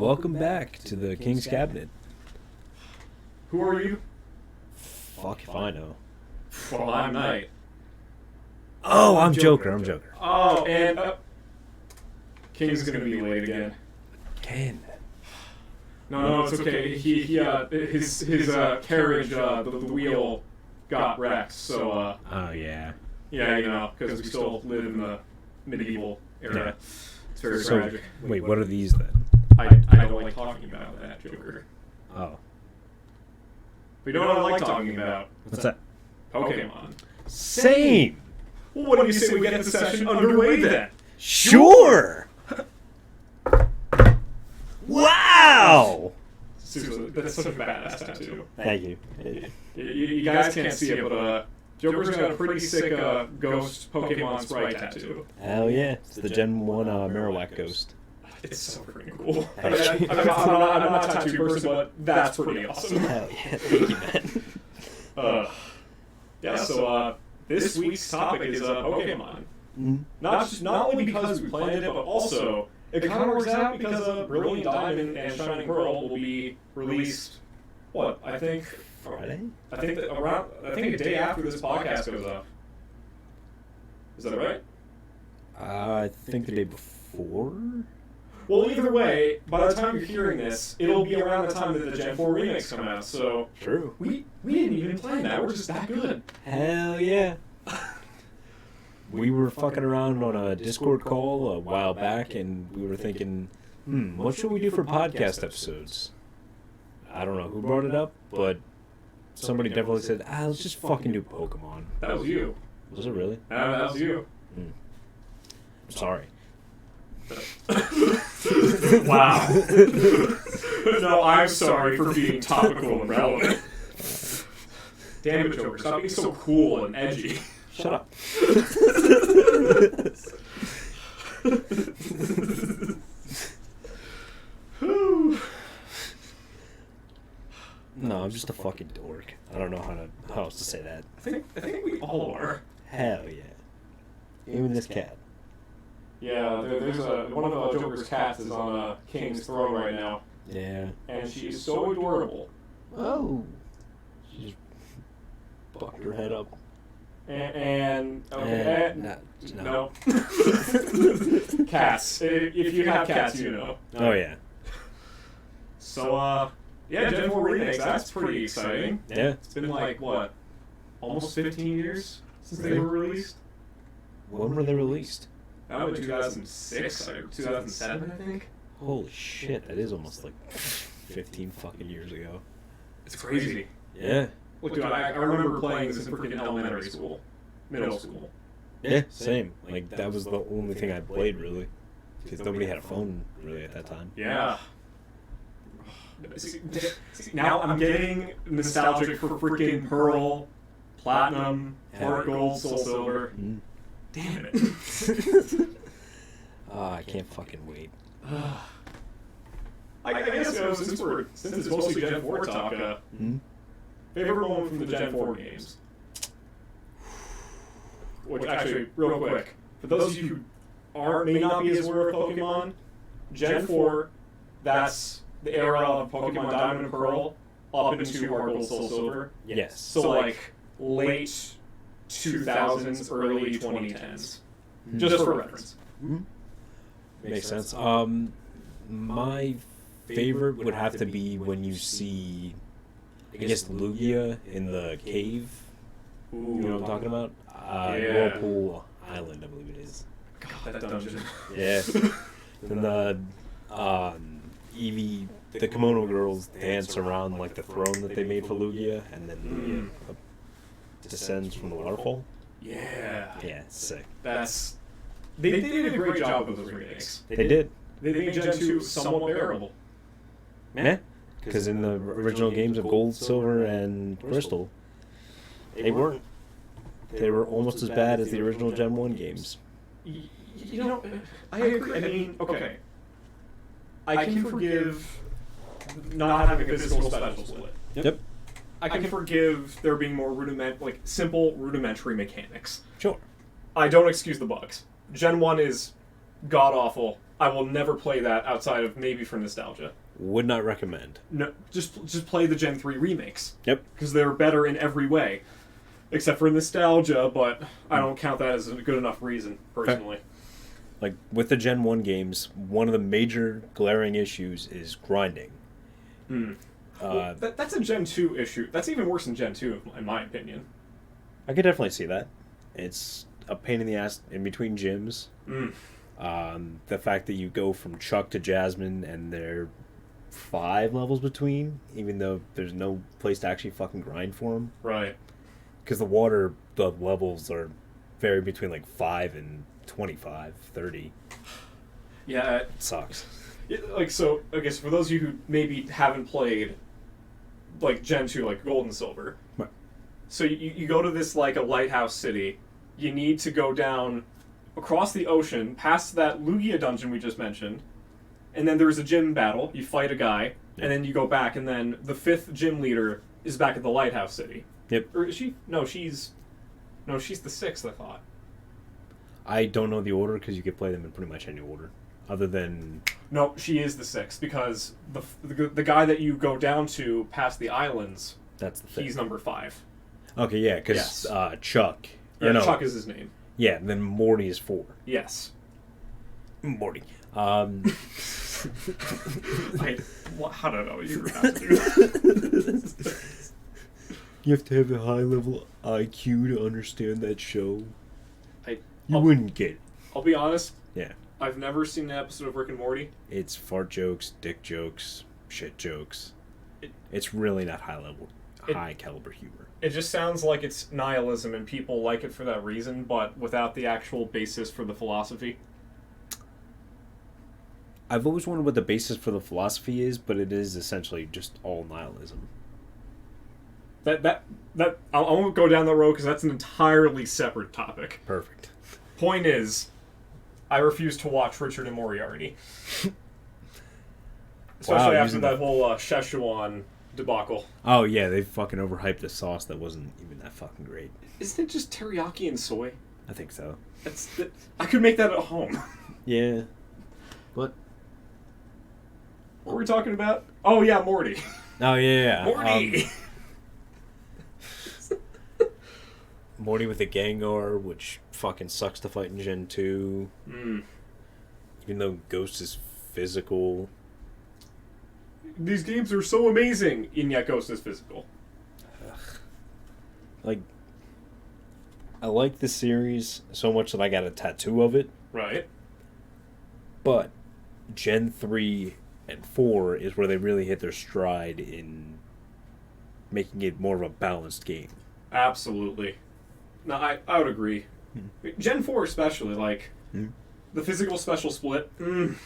Welcome back to the King's Cabinet. Who are you? Fuck if I know. Well, I'm Knight. Oh, I'm Joker. Oh, and King's gonna be late again. Ken. No, it's okay. His carriage, the wheel got wrecked. So Oh yeah. yeah, because we still live in the medieval era. It's very tragic. Wait, what are these then? I don't like talking about that, Joker. Oh. But you know what I like talking about? What's that? Pokemon. Same. Well, what do you say we get the session underway then? Sure. Wow. Seriously, that's such a badass tattoo. Thank you. You guys can't see it, but Joker's got a pretty sick ghost Pokemon sprite tattoo. Hell yeah. It's the Gen 1 Marowak ghost. It's so freaking cool. I'm not a tattoo person, but that's pretty awesome. Hell yeah. Thank you, man. So this week's topic is Pokemon. Mm-hmm. Not only because we planned it, but also it kind of works out because Brilliant Diamond and Shining Pearl will be released. What I think Friday? I think a day after this podcast goes up. Is that right? I think the day before. Well, either way, by the time you're hearing this, it'll be around the time that the Gen 4 remakes come out. So True. we didn't even plan that. We're just that good. Hell yeah. We were fucking around on a Discord call a while back, and we were thinking, what should we do for podcast episodes? I don't know who brought it up, but somebody definitely said, let's just fucking do Pokemon. That was you. Was it really? That was you. I'm sorry. Wow. No, I'm sorry for being topical and relevant. Damn it, Joker. Stop being so cool and edgy. Shut up. No, I'm just a fucking dork. I don't know how else to say that. I think we all are. Hell yeah. Even this cat. Yeah, there's one of Joker's cats is on King's throne right now. Yeah. And she is so adorable. Oh. She just bucked her head up. And okay, no. Cats. If you have cats, you know. Oh yeah. So yeah, Gen 4 remakes. That's pretty exciting. Yeah. It's been like what, almost 15 years since they were released. When were they released? That was 2006 or 2007, I think. Holy shit, that is almost like 15 fucking years ago. It's crazy. Yeah. Look, dude, I remember playing this in freaking elementary school, middle school. Yeah, same. Like, that was the only thing I played, really. Because nobody had a phone, really, at that time. Yeah. See, now I'm getting nostalgic for freaking Pearl, Platinum, Heart Gold, Soul Silver. Mm. Damn it. I can't fucking wait. I guess, since it's mostly Gen 4 talk, favorite moment from the Gen 4 games? Which, actually, real quick, for those of you who may not be as aware of Pokemon, Gen 4, that's the era of Pokemon Diamond and Pearl up into Heart Gold, Soul Silver. Yes. So, like, late 2000s, early 2010s. Just for reference. Mm-hmm. Makes sense. My favorite would have to be when you see, I guess, Lugia in the cave. Ooh. You know what I'm talking about? Yeah. Whirlpool Island, I believe it is. God, that dungeon. Yeah. And the Eevee, the Kimono girls dance around like the throne that they made for Lugia, and then Lugia descends from the waterfall. Yeah. Yeah, it's sick. They did a great job with those remakes. They did. They made Gen 2 somewhat bearable. Yeah. Because in the original games of Gold, Silver, and Crystal, they weren't. They were almost as bad as the original Gen 1 games. You know, I agree. I mean, okay. I can forgive not having a physical special split. Yep. I can forgive there being more simple rudimentary mechanics. Sure. I don't excuse the bugs. Gen 1 is god-awful I will never play that outside of maybe for nostalgia. Would not recommend. No, just play the Gen 3 remakes. Yep. Because they're better in every way. Except for nostalgia, but I don't count that as a good enough reason, personally. Like, with the Gen 1 games, one of the major glaring issues is grinding. Well, that's a Gen 2 issue. That's even worse than Gen 2, in my opinion. I could definitely see that. It's a pain in the ass in between gyms. The fact that you go from Chuck to Jasmine and they're 5 levels between, even though there's no place to actually fucking grind for them. Right. Because the levels are vary between like 5 and 25, 30. Yeah. It sucks. So I guess for those of you who maybe haven't played, like, Gen 2, like, Gold and Silver. Right. So you go to this, like, a lighthouse city. You need to go down across the ocean, past that Lugia dungeon we just mentioned, and then there's a gym battle. You fight a guy, and then you go back, and then the 5th gym leader is back at the lighthouse city. Yep. Or is she? No, she's the 6th, I thought. I don't know the order because you could play them in pretty much any order, other than... No, she is the 6th because the guy that you go down to past the islands, that's the 5th. He's number 5. Okay, yeah, because Chuck... Yeah, no, Chuck is his name. Yeah, then Morty is 4. Yes. Morty. How did I know you were about to do that? You have to have a high-level IQ to understand that show. You I'll- wouldn't get it. I'll be honest. Yeah. I've never seen an episode of Rick and Morty. It's fart jokes, dick jokes, shit jokes. It's really not high-caliber humor. It just sounds like it's nihilism and people like it for that reason, but without the actual basis for the philosophy. I've always wondered what the basis for the philosophy is, but it is essentially just all nihilism. I won't go down that road because that's an entirely separate topic. Perfect. Point is, I refuse to watch Richard and Moriarty. Especially after that whole Szechuan debacle. Oh yeah, they fucking overhyped a sauce that wasn't even that fucking great. Isn't it just teriyaki and soy? I think so. I could make that at home. Yeah. But... What were we talking about? Oh yeah, Morty. Oh yeah. Morty! Morty with the Gengar, which fucking sucks to fight in Gen 2. Even though Ghost is physical. These games are so amazing, and yet Ghost is physical. Ugh. Like, I like the series so much that I got a tattoo of it. Right. But Gen 3 and 4 is where they really hit their stride in making it more of a balanced game. Absolutely. No, I would agree. Gen 4 especially, like, the physical special split.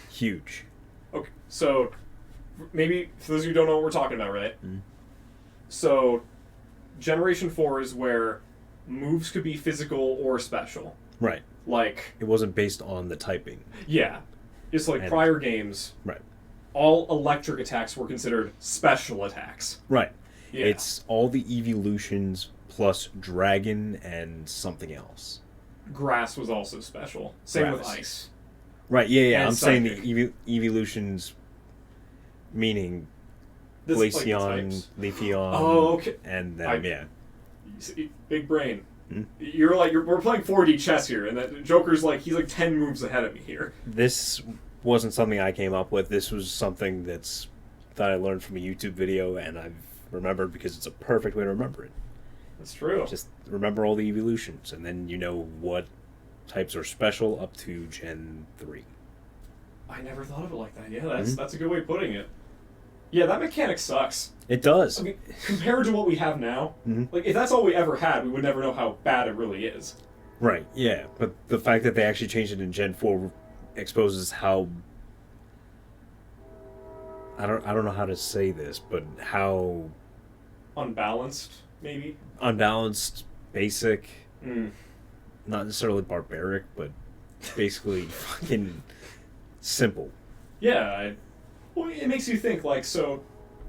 Huge. Okay, so, maybe, for those of you who don't know what we're talking about, right? So, Generation 4 is where moves could be physical or special. Right. Like... It wasn't based on the typing. Yeah. It's like prior games. Right. All electric attacks were considered special attacks. Right. Yeah. It's all the evolutions plus dragon and something else. Grass was also special. Same with Grass. ice. Right, yeah. And I'm psychic. saying the evolutions meaning Glaceon, Leafeon, Oh, okay. and then, yeah. Big brain. We're playing 4D chess here, and that Joker's he's 10 moves ahead of me here. This wasn't something I came up with. This was something that I learned from a YouTube video, and I've remembered because it's a perfect way to remember it. That's true. Just remember all the evolutions, and then you know what types are special up to Gen 3. I never thought of it like that. Yeah, that's a good way of putting it. Yeah, that mechanic sucks. It does. I mean, compared to what we have now, if that's all we ever had, we would never know how bad it really is. Right, yeah. But the fact that they actually changed it in Gen 4 exposes how... I don't know how to say this, but how... Unbalanced, maybe? Unbalanced, basic, not necessarily barbaric, but basically fucking simple. Yeah, well, it makes you think, so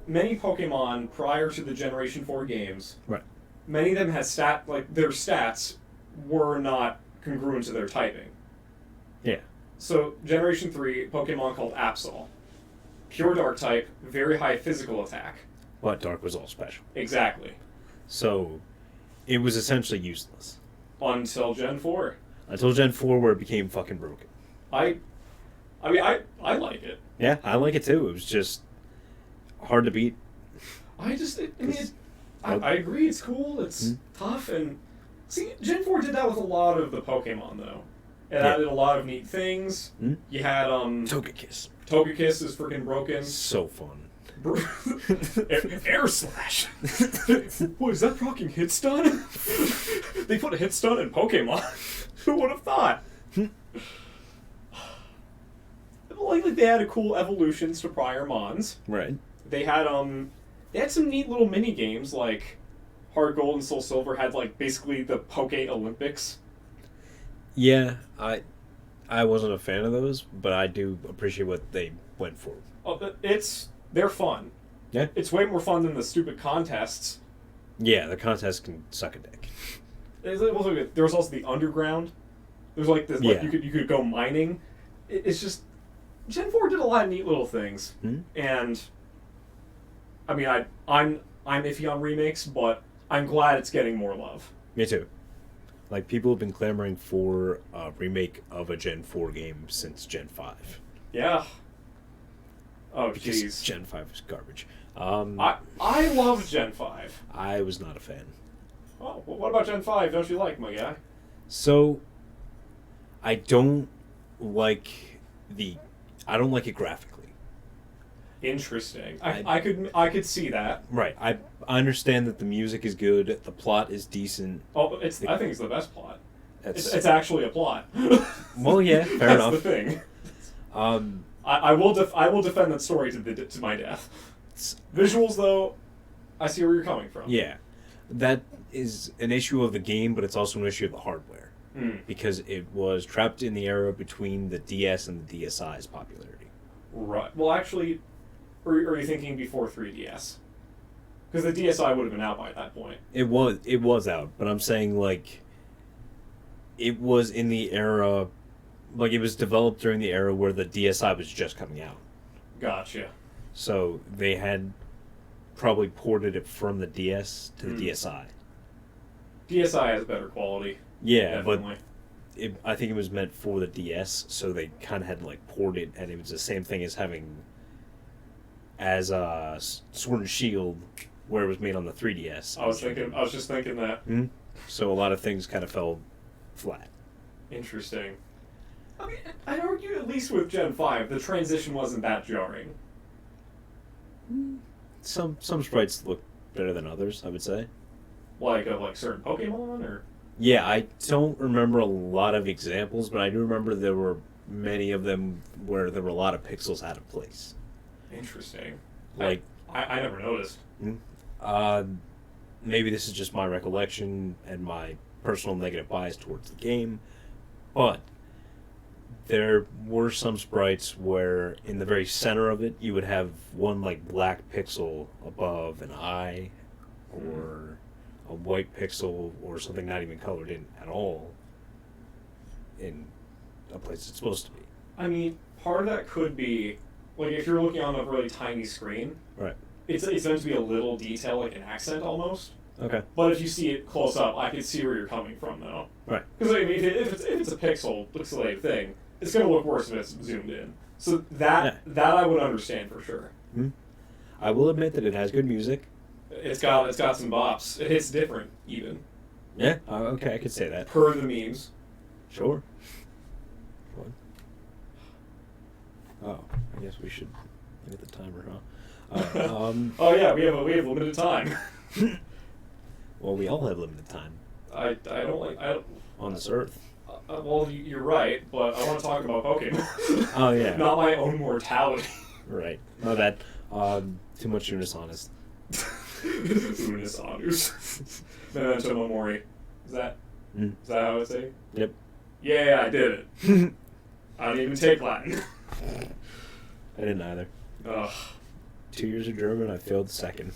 many Pokemon prior to the Generation 4 games, right? Many of them had their stats were not congruent to their typing. Yeah. So, Generation 3, Pokemon called Absol. Pure Dark type, very high physical attack. But Dark was all special. Exactly. So, it was essentially useless. Until Gen 4. Until Gen 4 where it became fucking broken. I like it. Yeah, I like it too. It was just hard to beat. I agree, it's cool, it's tough, and... See, Gen 4 did that with a lot of the Pokemon, though. It added a lot of neat things. You had, Togekiss. Togekiss is freaking broken. So fun. Air Slash. What, is that fucking hit stun? They put a hit stun in Pokemon. Who would have thought? Like they had cool evolutions to prior Mons. Right. They had some neat little mini games like Heart Gold and Soul Silver had like basically the Poke Olympics. Yeah, I wasn't a fan of those, but I do appreciate what they went for. Oh, they're fun. Yeah. It's way more fun than the stupid contests. Yeah, the contest can suck a dick. There was also the underground. There's like this, like you could go mining. It's just Gen 4 did a lot of neat little things, and I mean I'm iffy on remakes, but I'm glad it's getting more love. Me too. Like people have been clamoring for a remake of a Gen 4 game since Gen 5. Yeah. Oh because jeez. Gen 5 is garbage. I love Gen 5. I was not a fan. Oh, well, what about Gen 5? Don't you like, my guy? So, I don't like it graphically. Interesting. I could see that. Right. I understand that the music is good, the plot is decent. Oh, I think it's the best plot. It's actually a plot. Well, yeah, fair enough. That's the thing. I will defend that story to my death. Visuals, though, I see where you're coming from. Yeah, that is an issue of the game, but it's also an issue of the hardware. Because it was trapped in the era between the DS and the DSi's popularity. Right. Well, actually, are you thinking before 3DS? Because the DSi would have been out by that point. It was out, but I'm saying, like, it was in the era... Like, it was developed during the era where the DSi was just coming out. Gotcha. So, they had probably ported it from the DS to the DSi. DSi has better quality. Yeah, definitely. But I think it was meant for the DS, so they kind of had to, like, port it, and it was the same thing as having... As Sword and Shield, where it was made on the 3DS. I was just thinking that. So a lot of things kind of fell flat. Interesting. I mean, I'd argue at least with Gen 5, the transition wasn't that jarring. Some sprites look better than others, I would say. Like certain Pokemon, or? Yeah, I don't remember a lot of examples, but I do remember there were many of them where there were a lot of pixels out of place. Interesting. Like I never noticed. Maybe this is just my recollection and my personal negative bias towards the game, but there were some sprites where in the very center of it you would have one like black pixel above an eye, or a white pixel, or something not even colored in at all in a place it's supposed to be. I mean, part of that could be, like, if you're looking on a really tiny screen, Right. It's meant to be a little detail, like an accent almost. Okay. But if you see it close up, I can see where you're coming from, though. Right. Because I mean, if it's a pixelated thing, it's going to look worse if it's zoomed in. So that I would understand for sure. I will admit that it has good music. It's got some bops. It hits different, even. Yeah. Okay, I could say that. Per the memes. Sure. What? Oh, I guess we should look at the timer, huh? Oh yeah, we have limited time. Well, we all have limited time. I don't on this earth. Well, you're right, but I want to talk about Pokemon. Oh yeah. Not my own mortality. Right. No, that too much Unis honest. Unis honors. Memento Mori. Is that how I say? Yep. Yeah, I did it. I didn't even take Latin. I didn't either. Ugh. 2 years of German, I failed the second.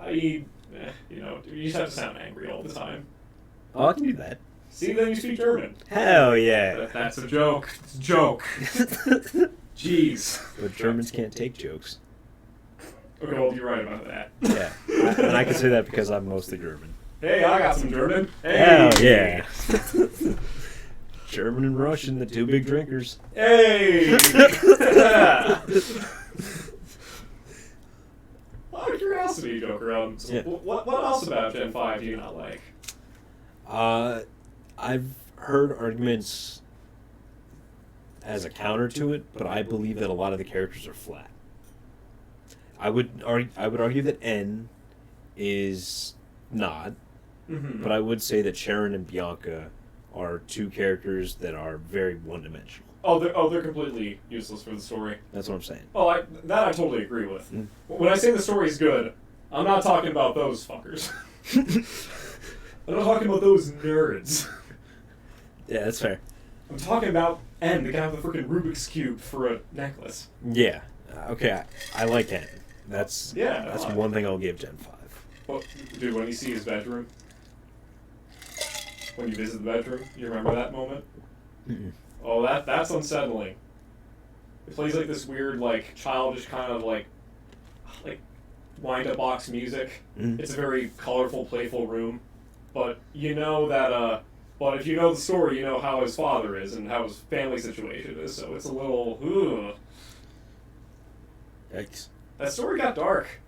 You just have to sound angry all the time. Oh, I can do that. See, then you speak German. Hell yeah. That's a joke. It's a joke. Jeez. But Germans can't take jokes. Okay, well, you're right about that. Yeah. And I can say that because I'm mostly German. Hey, I got some German. Hey. Hell yeah. German and Russian, the two big drinkers. Hey! Out of curiosity, Joker, Yeah. what else about Gen 5 do you not like? I've heard arguments as a counter to it, but I believe that a lot of the characters are flat. I would argue that N is not, but I would say that Sharon and Bianca are two characters that are very one-dimensional. They're completely useless for the story. That's what I'm saying. Oh, that I totally agree with. When I say the story is good, I'm not talking about those fuckers. I'm not talking about those nerds. Yeah, that's fair. I'm talking about N, the guy with the freaking Rubik's Cube for a necklace. Yeah. Okay, I like N. That's Yeah. one thing I'll give Gen 5. Well, dude, when you see his bedroom, when you visit the bedroom, you remember that moment? Mm-mm. Oh, that's unsettling. It plays like this weird, like, childish kind of like wind-up box music. It's a very colorful, playful room. But you know that, but if you know the story, you know how his father is and how his family situation is, so it's a little, Yikes. That story got dark.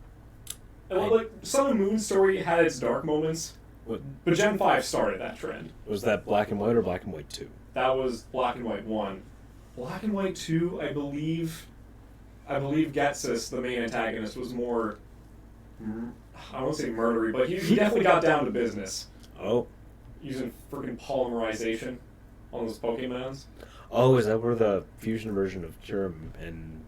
And, like, Sun and Moon's story had its dark moments, What, but Gen 5 started that trend. was that Black and White or Black and White 2? That was Black and White 1. Black and White 2, I believe Getsus, the main antagonist, was more, I won't say murdery, but he definitely got down to business. Oh. Using freaking polymerization on those Pokemons. Oh, is that where the fusion version of Kyurem and...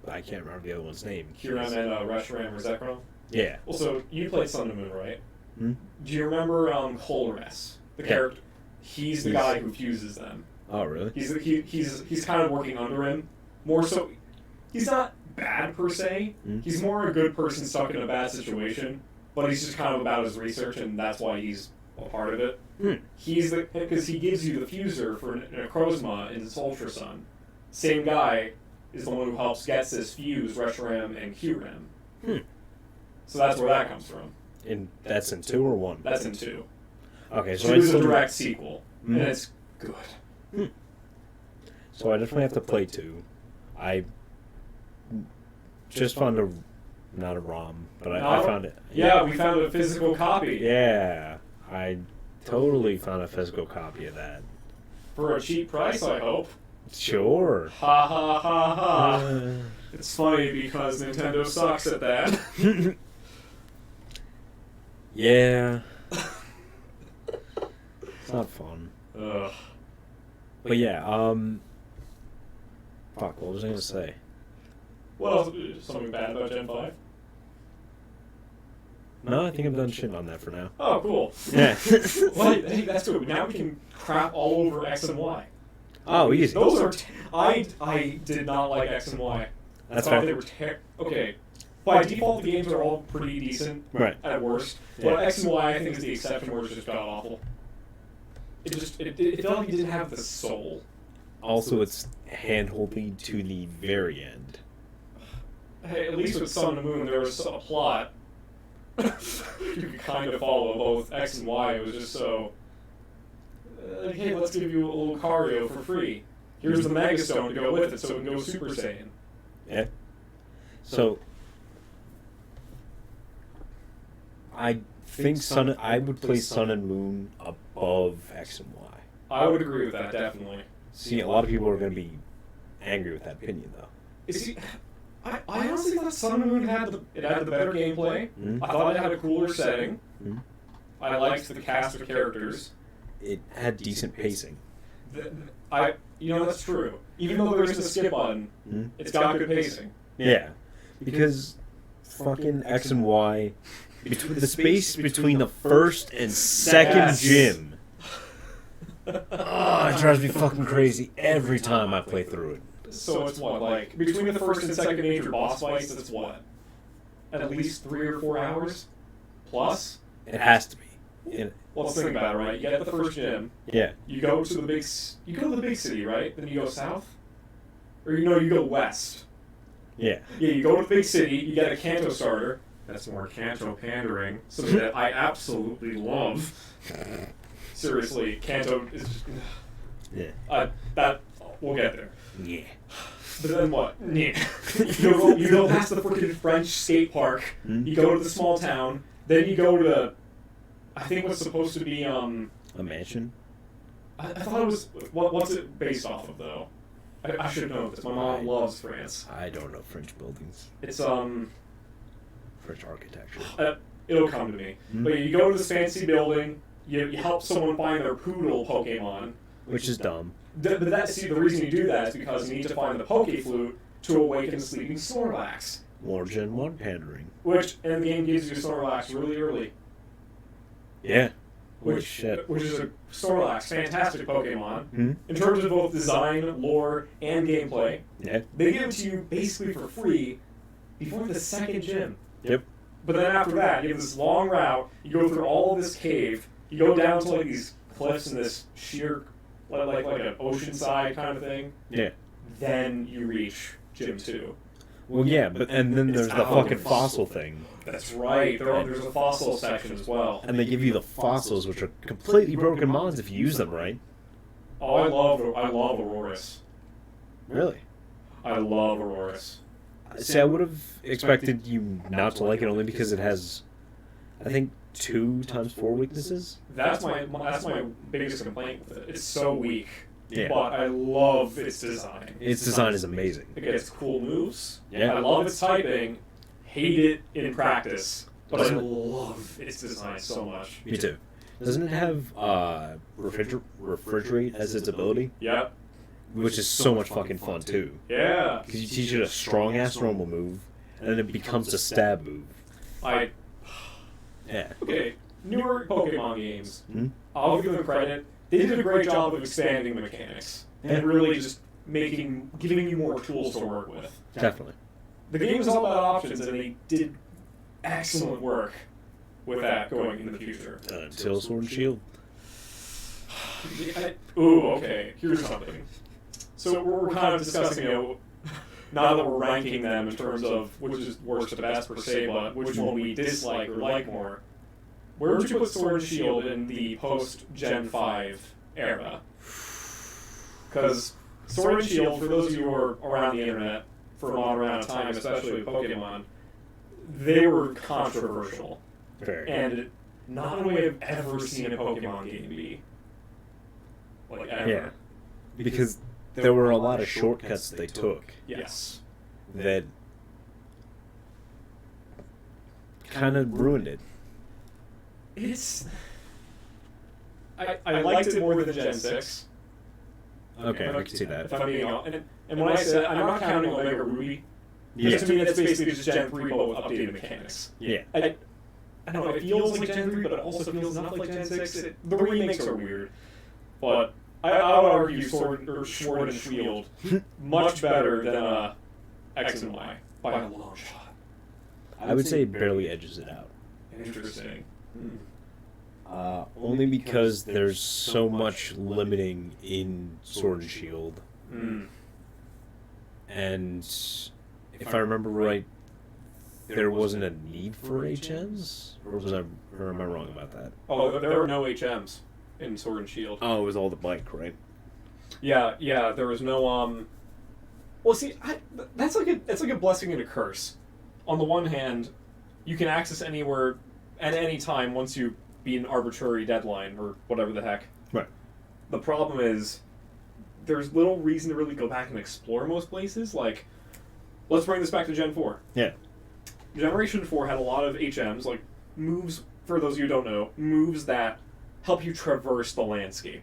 I can't remember the other one's name. Kyurem and Reshiram or Zekrom? Yeah. Also, you played Sun and Moon, right? Hmm? Do you remember Colores, the character? He's the guy who fuses them. Oh, really? He's kind of working under him. More so, he's not bad per se. He's more a good person stuck in a bad situation, but he's just kind of about his research, and that's why he's a part of it. Because he gives you the fuser for Necrozma in this Ultra Sun. Same guy is the one who helps Getsus fuse Reshiram and Kyurem. So that's where that comes from. And that's in 2 or 1? That's in 2. Okay, so 2 is a direct sequel, and it's good. So I definitely have to play 2. I just found not a ROM, but I found it. Yeah, we found a physical copy. Yeah, I totally found a physical copy of that. For a cheap price, I hope. Sure. Ha ha ha ha. It's funny because Nintendo sucks at that. Yeah. It's not fun. Ugh. But yeah, fuck, what was I gonna say? What else? Something bad about Gen 5? No, I think I'm done shitting on that for now. Oh, cool. Yeah. Well, hey, that's good. Now we can crap all over X and Y. Oh, easy. Those are... I did not like X and Y. That's I thought fair. they were okay. By default, the games are all pretty decent. Right. At worst. Yeah. But X and Y, I think, is the exception where it's just god-awful. It felt like it didn't have the soul. Also, it's hand-holding to the very end. Hey, at least with Sun and Moon, there was a plot. You could kind of follow both X and Y. It was just so... hey, let's give you a little Lucario for free. Here's the Mega Stone to go with it, so it can go Super Saiyan. Yeah. So, I think I would place Sun and Moon above X and Y. I would agree with that, definitely. See, a lot of people are going to be angry with that opinion, though. I honestly thought Sun and Moon had the better gameplay. I thought it had a cooler setting. I liked the cast of characters. It had decent pacing. That's true. Even though there isn't a skip button, it's got good pacing. Yeah, because fucking X and Y, between the space between the first and second gym, it drives me fucking crazy every time I play through it. So it's what, like, between the first and second major boss fights, it's what? At least 3 or 4 hours? Plus? It has to be. Well, let's think about it, right? You get the first gym. Yeah. You go to the big city, right? Then you go south, or you go west. Yeah. Yeah, you go to the big city. You get a Kanto starter. That's more Kanto pandering, something that I absolutely love. Seriously, Kanto is just... Yeah. That we'll get there. Yeah. But then what? Yeah. you go past the freaking French skate park. Mm-hmm. You go to the small town. Then you go to, I think what's supposed to be a mansion. I thought it was what's it based off of though? I should know this. My mom loves France. I don't know French buildings. It's French architecture. It'll come to me. Mm-hmm. But you go to this fancy building. You help someone find their poodle Pokemon. Which is dumb. But the reason you do that is because you need to find the Pokeflute to awaken sleeping Snorlax. More Gen 1 pandering. And the game gives you Snorlax really early. Yeah. Which is a Snorlax, fantastic Pokemon. Mm-hmm. In terms of both design, lore, and gameplay, Yeah. they give it to you basically for free before the second gym. Yep. But then after that, you have this long route, you go through all of this cave, you go down to like these cliffs and this sheer, like an oceanside kind of thing. Yeah. Then you reach Gym 2. Well, yeah, and then there's the fucking hours. fossil thing. That's right. There's a fossil section as well. And they give you the fossils, which are completely broken mods if you use them right. Oh, I love Auroras. Really? I love Auroras. See, I would have expected you not to like it only because it has, I think, 2 times 4 weaknesses. That's my biggest complaint with it. It's so weak. Yeah. But I love its design. Its design is amazing. It gets cool moves. Yeah. I love its typing. Hate it in practice. But I love its design so much. Me too. Doesn't it have refrigerate as its ability? Yep. Which is so much fucking fun too. Yeah. Because you teach it a strong ass normal move, and then it becomes a stab move. Yeah. Okay, newer Pokemon games. Hmm? I'll give them credit. They did a great job of expanding the mechanics and really just giving you more tools to work with. Definitely. The game is all about options, and they did excellent work with that going in the future. Until Sword and Shield. Okay. Here's something. So we're kind of discussing, now that we're ranking them in terms of which is worst to best per se, but which one we dislike or like more. Where would you put Sword and Shield in the post-Gen 5 era? Because Sword and Shield, for those of you who are around the internet for a long amount of time, especially with Pokemon, they were controversial. Very. And not a way I've ever seen a Pokemon game be. Like, ever. Yeah. Because there were a lot of shortcuts they took. Yes. That kind of ruined it. I liked it more than Gen 6. Okay, I can see that. If I'm being honest. And when I said, I'm not counting Omega Ruby. Because to me, that's basically just Gen 3, but with updated mechanics. Yeah. I don't know, it feels like Gen 3, but it also feels enough like Gen 6. The remakes are weird. But I would argue Sword and Shield much better than X and Y by a long shot. I would say it barely edges it out. Interesting. Only because there's so much limiting in Sword and Shield. And if I remember right, there wasn't a need for HMs? Or am I wrong about that? Oh, there were no HMs in Sword and Shield. Oh, it was all the bike, right? Yeah, there was no, Well, see, that's like a blessing and a curse. On the one hand, you can access anywhere at any time once you beat an arbitrary deadline or whatever the heck. Right. The problem is there's little reason to really go back and explore most places. Like, let's bring this back to Gen 4. Yeah. Generation 4 had a lot of HMs, like moves, for those of you who don't know, moves that help you traverse the landscape.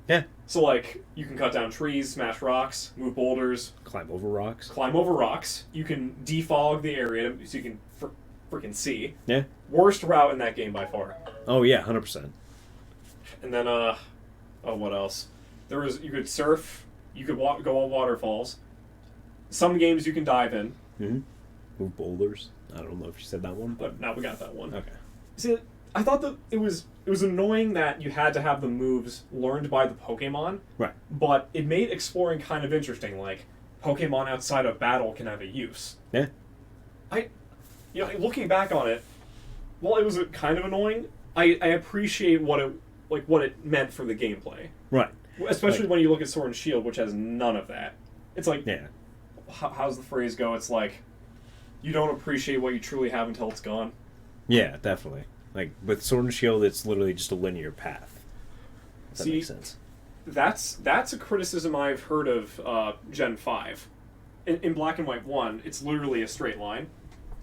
Yeah. So, like, you can cut down trees, smash rocks, move boulders. Climb over rocks. You can defog the area so you can freaking see. Yeah. Worst route in that game by far. Oh, yeah, 100%. And then, what else? You could surf, you could go on waterfalls. Some games you can dive in. Mm-hmm. Move boulders. I don't know if you said that one, But now we got that one. Okay. See, I thought that it was annoying that you had to have the moves learned by the Pokemon. Right. But it made exploring kind of interesting. Like, Pokemon outside of battle can have a use. Yeah. Looking back on it, while it was kind of annoying, I appreciate what it meant for the gameplay. Right. Especially when you look at Sword and Shield, which has none of that. It's like, yeah. How's the phrase go? It's like, you don't appreciate what you truly have until it's gone. Yeah, definitely. Like, with Sword and Shield, it's literally just a linear path. If that makes sense. That's a criticism I've heard of Gen 5. In Black and White 1, it's literally a straight line.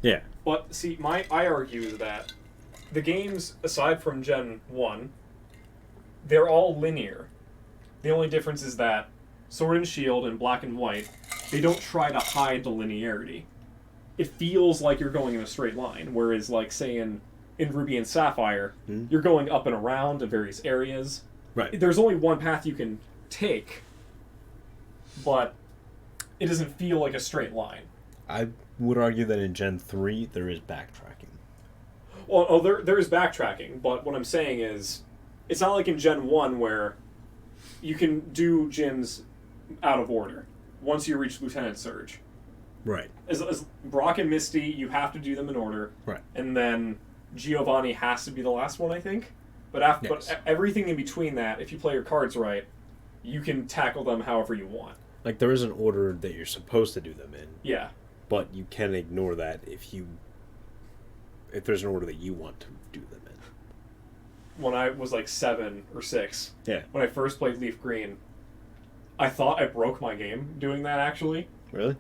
Yeah. But, see, I argue that the games, aside from Gen 1, they're all linear. The only difference is that Sword and Shield and Black and White, they don't try to hide the linearity. It feels like you're going in a straight line, whereas, like, say, in Ruby and Sapphire, you're going up and around to various areas. Right. There's only one path you can take, but it doesn't feel like a straight line. I would argue that in Gen 3, there is backtracking. Well, there is backtracking, but what I'm saying is, it's not like in Gen 1 where you can do gyms out of order once you reach Lieutenant Surge. Right. As Brock and Misty, you have to do them in order. Right. And then Giovanni has to be the last one, I think. But everything in between that, if you play your cards right, you can tackle them however you want. Like, there is an order that you're supposed to do them in. Yeah. But you can ignore that if there's an order that you want to do them in. When I was like 7 or 6, yeah, when I first played Leaf Green, I thought I broke my game doing that, actually. Really?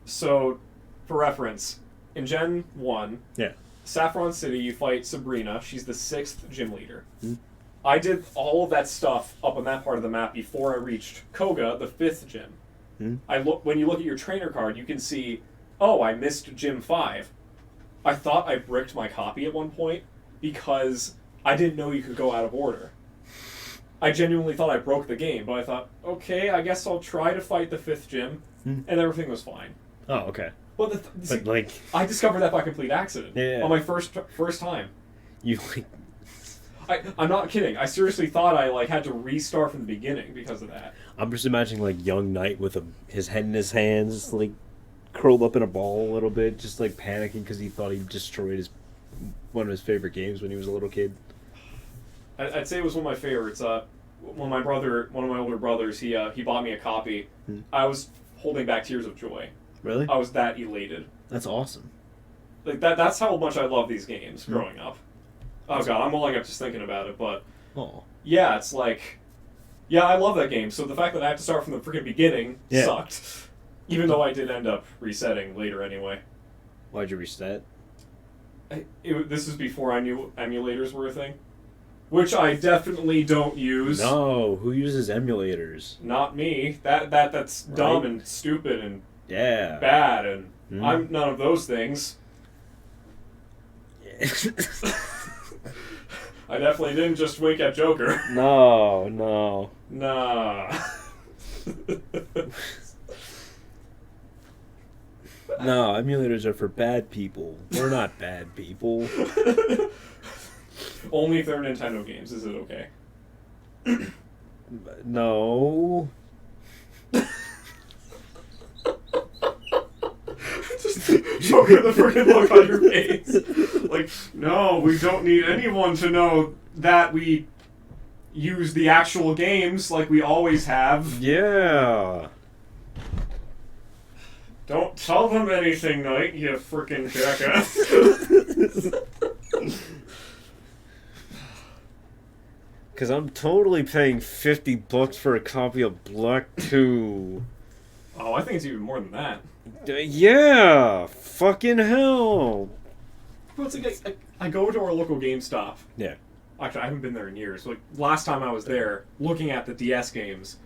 So, for reference, in Gen 1, yeah, Saffron City, you fight Sabrina. She's the 6th gym leader. Mm-hmm. I did all of that stuff up on that part of the map before I reached Koga, the 5th gym. Mm-hmm. When you look at your trainer card, you can see, oh, I missed Gym 5. I thought I bricked my copy at one point because I didn't know you could go out of order. I genuinely thought I broke the game, but I thought, okay, I guess I'll try to fight the 5th gym, and everything was fine. Oh, okay. Well, I discovered that by complete accident on my first time. You like? I'm not kidding. I seriously thought I had to restart from the beginning because of that. I'm just imagining young Knight with his head in his hands, curled up in a ball a little bit, just panicking because he thought he destroyed one of his favorite games when he was a little kid. I'd say it was one of my favorites. When one of my older brothers, he bought me a copy. I was holding back tears of joy. Really? I was that elated. That's awesome. That's how much I love these games growing up. Oh god, I'm welling up just thinking about it, but yeah, it's I love that game. So the fact that I have to start from the freaking beginning sucked. Even though I did end up resetting later anyway. Why'd you reset? This is before I knew emulators were a thing. Which I definitely don't use. No, who uses emulators? Not me. That's dumb and stupid and bad, and I'm none of those things. I definitely didn't just wink at Joker. No. Nah. No, emulators are for bad people. We're not bad people. Only if they're Nintendo games, is it okay? No. Just Joker, the freaking look on your face. No, we don't need anyone to know that we use the actual games like we always have. Yeah. Don't tell them anything, Knight, you freaking jackass. Because I'm totally paying $50 for a copy of Black 2. Oh, I think it's even more than that. Yeah! Fucking hell! Well, it's I go to our local GameStop. Yeah. Actually, I haven't been there in years. Last time I was there, looking at the DS games,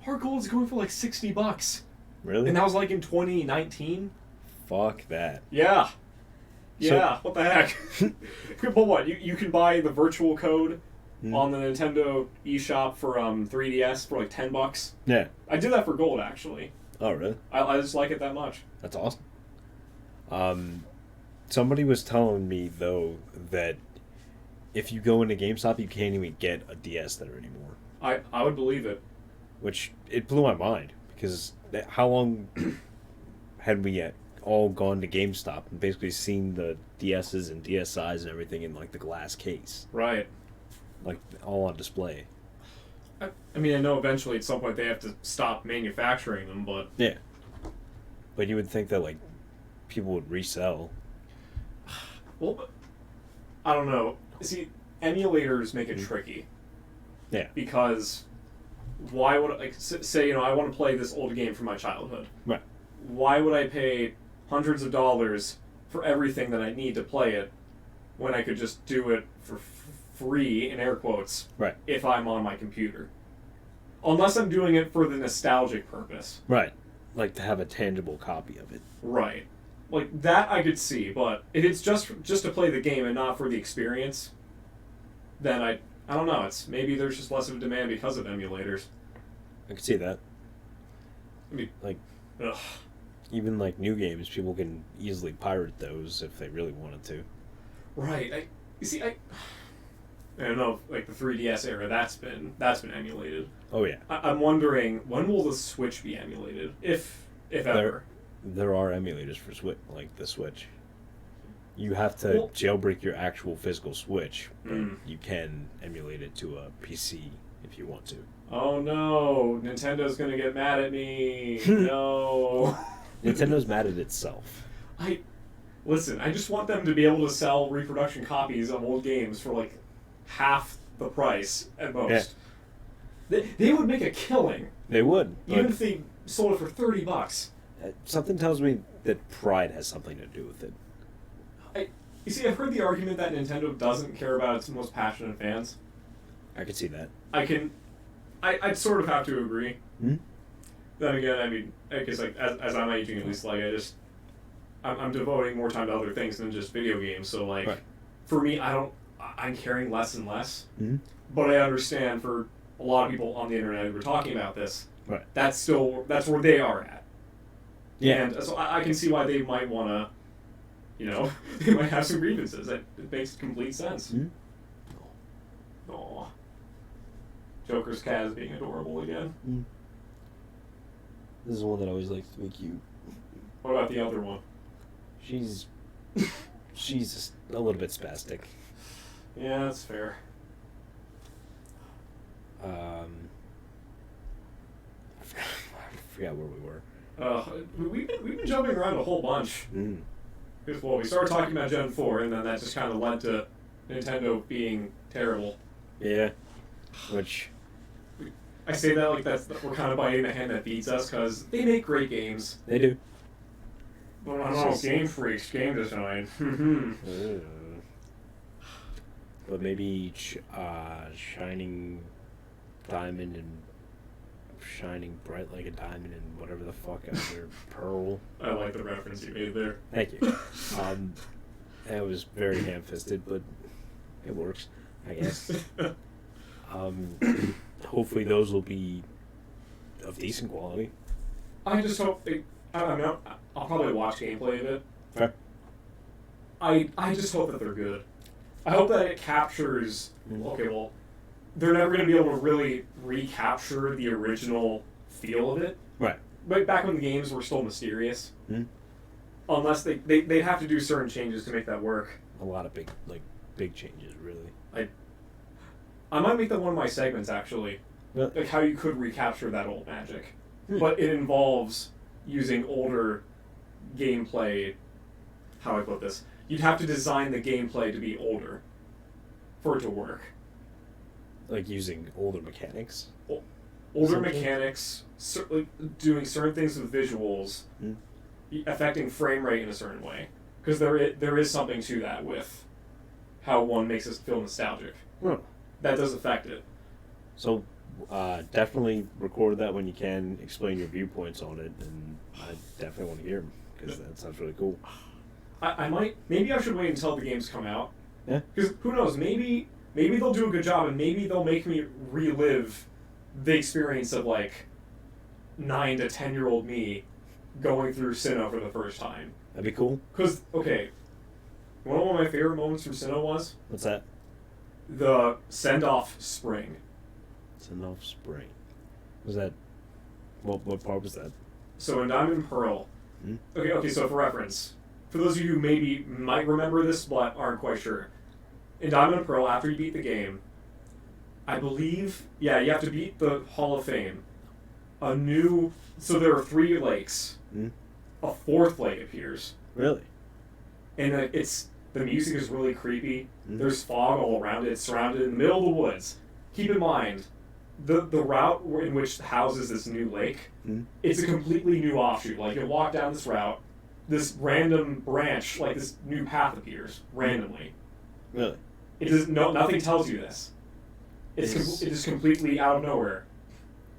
Heart Gold is going for $60. Really? And that was in 2019? Fuck that. Yeah. Yeah, what the heck? But what, you can buy the virtual code on the Nintendo eShop for 3DS for $10? Yeah. I did that for gold, actually. Oh, really? I just like it that much. That's awesome. Somebody was telling me, though, that if you go into GameStop, you can't even get a DS there anymore. I would believe it. Which, it blew my mind. Because how long had we all gone to GameStop and basically seen the DSs and DSIs and everything in, like, the glass case? Right. Like, all on display. I mean, I know eventually at some point they have to stop manufacturing them, but... Yeah. But you would think that, like, people would resell. Well, but I don't know. See, emulators make it tricky. Yeah. Because why would, like, say, I want to play this old game from my childhood. Right. Why would I pay hundreds of dollars for everything that I need to play it when I could just do it for free, in air quotes, right, if I'm on my computer? Unless I'm doing it for the nostalgic purpose. Right. Like to have a tangible copy of it. Right. Like, that I could see, but if it's just to play the game and not for the experience, then I don't know, maybe there's just less of a demand because of emulators. I could see that. I mean, like, ugh. Even like new games, people can easily pirate those if they really wanted to. Right. I don't know, like the 3DS era, that's been emulated. Oh yeah. I'm wondering, when will the Switch be emulated, if ever? There are emulators for like the Switch. You have to jailbreak your actual physical Switch, but you can emulate it to a PC if you want to. Oh no, Nintendo's gonna get mad at me. No. Nintendo's mad at itself. Listen, I just want them to be able to sell reproduction copies of old games for like half the price at most. Yeah. They would make a killing. They would. Even if they sold it for $30. Something tells me that pride has something to do with it. You see, I've heard the argument that Nintendo doesn't care about its most passionate fans. I could see that. I'd sort of have to agree. Hmm? Then again, I mean, I guess like as I'm aging, at least, like I'm devoting more time to other things than just video games. So like, right. For me, I'm caring less and less. Mm-hmm. But I understand for a lot of people on the internet who are talking about this, right. That's where they are at. Yeah. And so I can see why they might want to, they might have some grievances. It makes complete sense. Mm-hmm. Aw. Joker's cat is being adorable again. Mm. This is one that always likes to be cute. What about the other one? She's just a little bit spastic. Yeah, that's fair. I forgot where we were. We've been jumping around a whole bunch. Because, we started talking about Gen 4, and then that just kind of led to Nintendo being terrible. Yeah. Which... I say that like we're kind of biting the hand that beats us, because they make great games. They do. But I don't know, Game Freaks, game design. But maybe Shining Diamond and Shining Bright like a Diamond and whatever the fuck out there, Pearl. I like the reference you made there. Thank you. It was very ham-fisted, but it works, I guess. Hopefully those will be of decent quality. I just hope I'll probably watch gameplay of it. Okay. I just hope that they're good. I hope that it captures... Okay, well, they're never going to be able to really recapture the original feel of it. Right. But back when the games were still mysterious. Mm-hmm. Unless they'd have to do certain changes to make that work. A lot of big changes, really. I might make that one of my segments, actually. Really? Like how you could recapture that old magic. But it involves using older gameplay... How do I put this? You'd have to design the gameplay to be older for it to work. Like using older mechanics? Older mechanics, doing certain things with visuals, affecting frame rate in a certain way. Because there is something to that with how one makes us feel nostalgic. That does affect it. So, definitely record that when you can, explain your viewpoints on it, and I definitely want to hear them, because that sounds really cool. Maybe I should wait until the games come out. Yeah. Because who knows, maybe they'll do a good job, and maybe they'll make me relive the experience of, 9 to 10-year-old me going through Sinnoh for the first time. That'd be cool. Because, okay, one of my favorite moments from Sinnoh was... What's that? The send-off spring. Send-off spring. Was that... What part was that? So in Diamond and Pearl... Hmm? Okay, so for reference, for those of you who maybe might remember this but aren't quite sure, in Diamond and Pearl, after you beat the game, I believe... Yeah, you have to beat the Hall of Fame. So there are 3 lakes. Hmm? A 4th lake appears. Really? And the music is really creepy. Mm. There's fog all around it. It's surrounded in the middle of the woods. Keep in mind, the route in which houses this new lake, it's a completely new offshoot. Like, you walk down this route, this random branch, like this new path appears randomly. Really? Nothing tells you this. It is completely out of nowhere.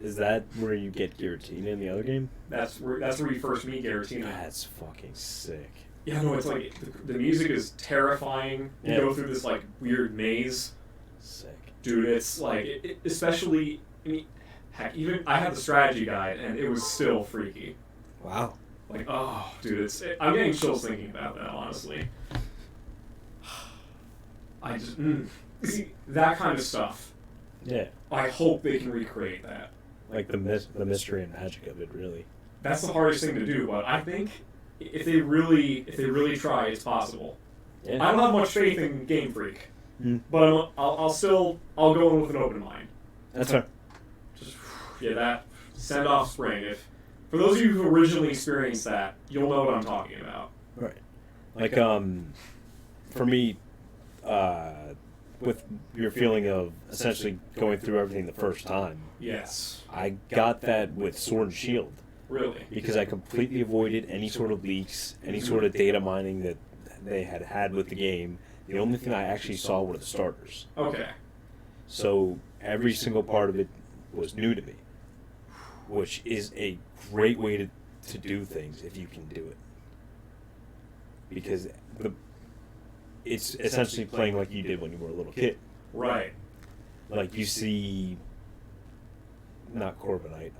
Is that where you get Giratina in the other game? That's where you first meet Giratina. That's fucking sick. Yeah, no, it's like the music is terrifying. You go through this like weird maze. Sick. Dude, it's like, especially, I mean, heck, even I had the strategy guide and it was still freaky. Wow. Like, oh, dude, I'm getting chills thinking about that, honestly. I just, see, that kind of stuff. Yeah. I hope they can recreate that. Like the mystery and magic of it, really. That's the hardest thing to do, but I think if they really try, it's possible. Yeah. I don't have much faith in Game Freak, but I'll go in with an open mind. That's fair. Just that send off spring. For those of you who originally experienced that, you'll know what I'm talking about. Right. Like for me, with your feeling of essentially going through everything the first time. Yes. I got that with Sword and Shield. Really? Because I completely avoided any sort of leaks, any sort of data mining that they had with the game. The only thing I actually saw were the starters. Okay. So every single part of it was new to me, which is a great way to do things if you can do it. Because it's essentially playing like you did when you were a little kid. Right. Like you see, not Corbinite,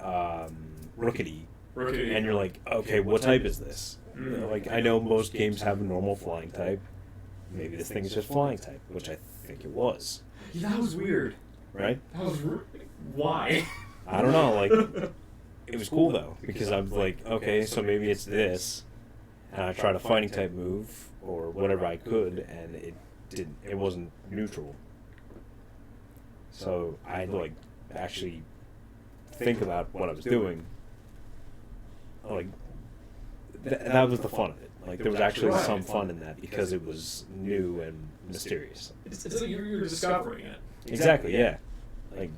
Rookity. And you're like, okay, what type is this? You know, like, I know most games have a normal flying type. Maybe this thing is just flying type, which I think it was. Yeah, that was weird. Right? That was why? I don't know, like, it was cool though, because I was like, okay, so maybe it's this, and I tried a fighting type move, or whatever I could, and it wasn't neutral. So I had to, like, actually think about what I was doing. Like, that was the fun of it. Like, there was actually some fun in that because it was new and mysterious. It's like you're discovering it. Exactly, yeah. Like,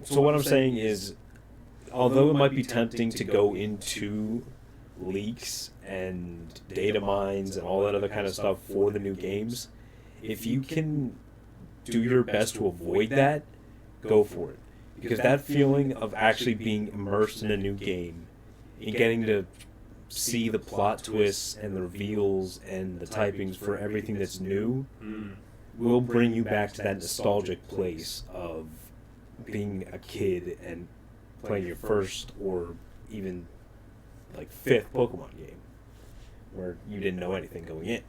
so what I'm saying is, although it might be tempting to go into leaks and data mines and all that other kind of stuff for the new games, if you can do your best to avoid that, go for it. Because that feeling of actually being immersed in a new game and getting to see the plot twists and the reveals and the typings for everything that's new will bring you back to that nostalgic place of being a kid and playing your first or even like 5th Pokemon game where you didn't know anything going in.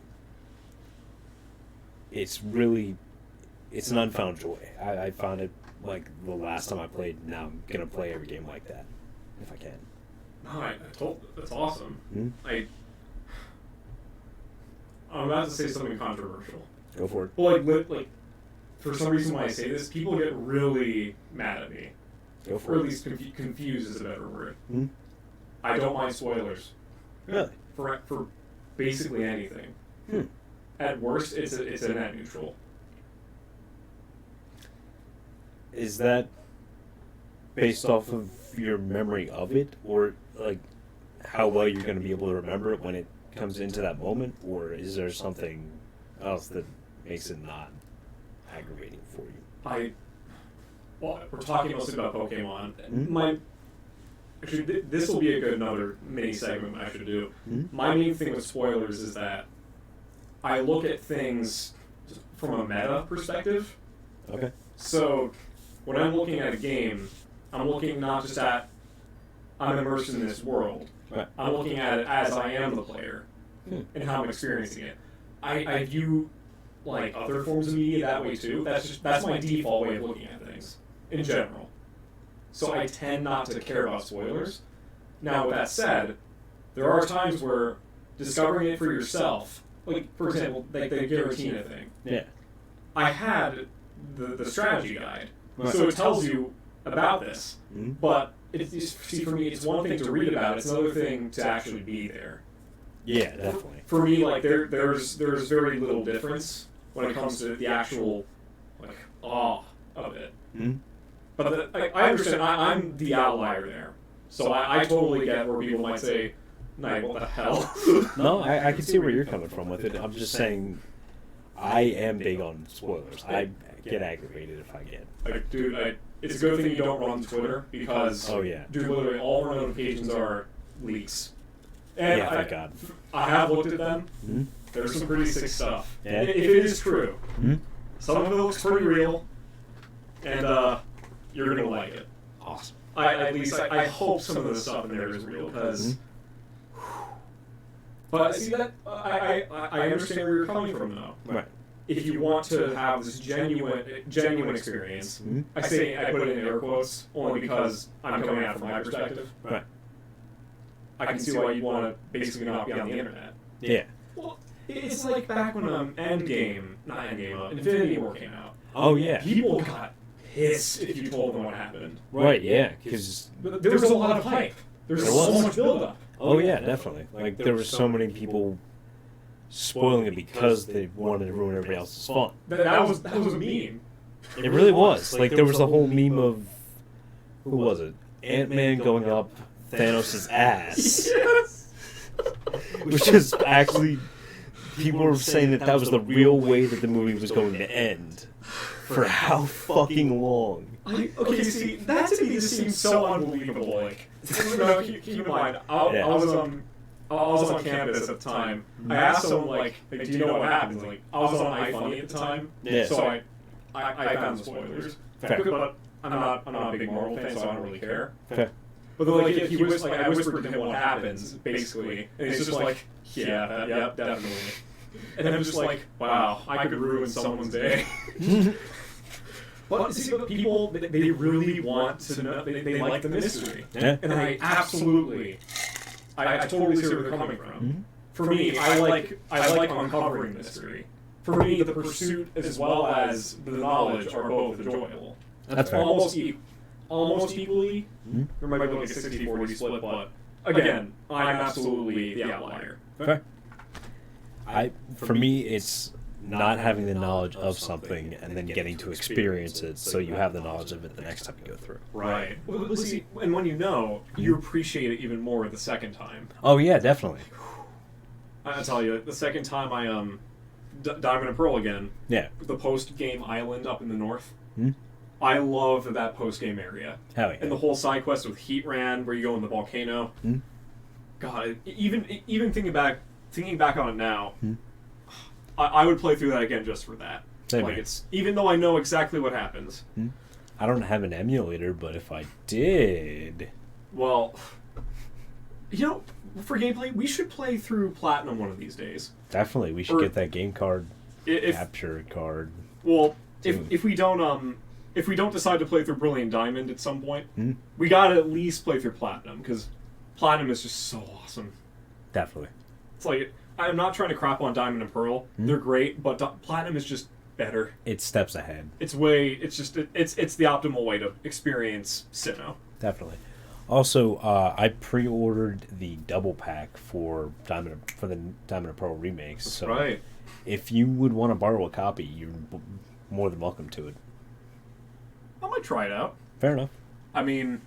It's an unfound joy. I found it like the last time I played. Now I'm going to play every game like that if I can. No, that's awesome. Mm-hmm. I'm about to say something controversial. Go for it. Well, like, for some reason when I say this, people get really mad at me. Go for or it. Or at least confused is a better word. Mm-hmm. I don't mind spoilers. Really? For basically anything. At worst, it's a net neutral. Is that based off of your memory of it, or like how well you're going to be able to remember it when it comes into that moment, or is there something else that makes it not aggravating for you? Well, we're talking mostly about Pokemon. Mm-hmm. Actually, this will be another mini segment I should do. Mm-hmm. My main thing with spoilers is that I look at things from a meta perspective. Okay. So when I'm looking at a game, I'm looking not just at I'm immersed in this world. Right. I'm looking at it as I am the player and how I'm experiencing it. I view like other forms of media that way too. That's my default way of looking at things in general. So I tend not to care about spoilers. Now, with that said, there are times where discovering it for yourself, like for example, like the Giratina thing. Yeah. I had the strategy guide, Right. so it tells you about this. Mm-hmm. But see, for me, it's one thing to read about it; it's another thing to actually be there. Yeah, definitely. For me, like there's very little difference when it comes to the actual like awe of it. Mm-hmm. But I understand. I'm the outlier there, so I totally get where people might say, "Nah, what the hell?" No, I can see where you're coming from with it. I'm just saying, I am big on spoilers. I get aggravated if I get. Like, dude, it's a good thing you don't run Twitter because, Oh yeah. dude, literally all of our notifications are leaks. And Yeah, thank God. I have looked at them. Mm-hmm. There's some pretty sick stuff. Yeah. If it is true, Mm-hmm. some of it looks pretty real, and you're gonna like it. Awesome. At least I hope some of the stuff in there is real because. But see that I understand where you're coming from though. Right. If you want to have this genuine experience, Mm-hmm. I put it in air quotes only because I'm coming at it from my perspective. Right. I can see why you'd want to basically not be on the internet. Yeah. Well, it's like back when Infinity War came out. Oh yeah. People got pissed if you told them what happened. Right. Yeah. Because. There was a lot of hype. There's There so was. much buildup. Oh yeah, definitely. Like there were so many people spoiling it because they wanted to ruin everybody else's fun. That was a meme. It really was. Like there was the whole meme of who was it? Ant-Man going up Thanos' ass, Yes. which is actually people were saying that was the real way that the movie was going to end. For how fucking long? Okay, see, that to me just seems so unbelievable. Like, no, keep in mind, I was on campus at the time. I asked someone like, do you know what happens? Like, I was on iFunny at the time, Yeah. so I found the spoilers. Fair. But I'm not a big Marvel fan, so I don't really care. Okay. But then, like, he was like, I whispered to him what happens, basically, and he's just like, yeah, definitely. And then I'm just like, wow, I could ruin someone's day. But see, people, they really want to know, they like the mystery. Yeah. And I totally see where they're coming from. Mm-hmm. For me, I like uncovering mystery. For me, the pursuit as well as the knowledge are both enjoyable. That's fair. Almost equally. Mm-hmm. There might be like a 60-40 split, but again, I'm absolutely the outlier. Fair. For me, it's not having the knowledge of something and then getting to experience it, so you have the knowledge of it the next time you go through. Right. Well, see, and when you know, you appreciate it even more the second time. Oh yeah, definitely. I tell you, the second time I Diamond and Pearl again. Yeah. The post-game island up in the north. Hmm? I love that post-game area. Hell yeah. And the whole side quest with Heat Ran, where you go in the volcano. Hmm? God, even thinking back on it now, Hmm? I would play through that again just for that. Same like here. it's even though I know exactly what happens. Hmm? I don't have an emulator, but if I did, Well, for gameplay, we should play through Platinum one of these days. definitely we should Or- get that game card, If capture card. well, Dude. if we don't decide to play through Brilliant Diamond at some point, Hmm? we gotta at least play through Platinum because Platinum is just so awesome. Definitely. It's like I'm not trying to crap on Diamond and Pearl; they're great, but Platinum is just better. It's steps ahead. It's the optimal way to experience Sinnoh. Definitely. Also, I pre-ordered the double pack for the Diamond and Pearl remakes. That's so right. if you would want to borrow a copy, you're more than welcome to it. I might try it out. Fair enough. I mean,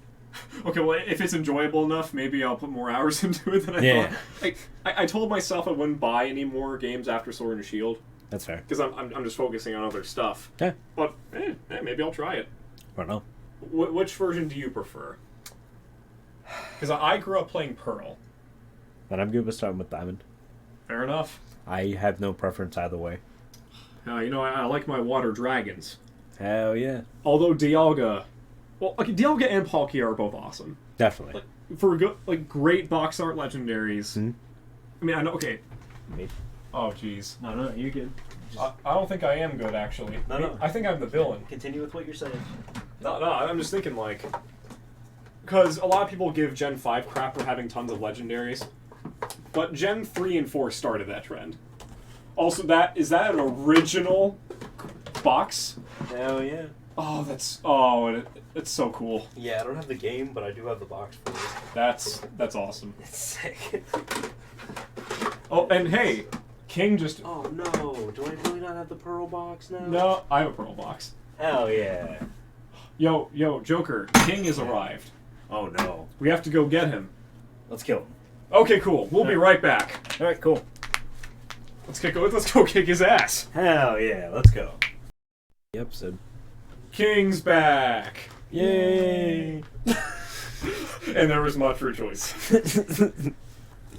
okay, well, if it's enjoyable enough, maybe I'll put more hours into it than I Yeah. thought. Like, I told myself I wouldn't buy any more games after Sword and Shield That's fair. because I'm just focusing on other stuff. Yeah. But maybe I'll try it. I don't know. Which version do you prefer? Because I grew up playing Pearl. But I'm good with starting with Diamond. Fair enough. I have no preference either way. I like my water dragons. Hell yeah. Although Dialga, Dialga and Palkia are both awesome. Definitely. For great box art legendaries. Hmm? I mean, I know. Okay, Me? Oh, jeez. No, you're good. I don't think I am good, actually. No. I think I'm the villain. Continue with what you're saying. No, I'm just thinking, like... Because a lot of people give Gen 5 crap for having tons of legendaries. But Gen 3 and 4 started that trend. Also, is that an original box? Hell yeah. Oh, it's so cool. Yeah, I don't have the game, but I do have the box for it. That's awesome. It's sick. Oh, and hey, King just... Oh no, do I really not have the Pearl box now? No, I have a Pearl box. Hell yeah. Yo, Joker, King has arrived. Oh no. We have to go get him. Let's kill him. Okay, cool. We'll be right back. Alright, cool. Let's go kick his ass. Hell yeah, let's go. The episode. King's back. Yay! And there was much rejoice.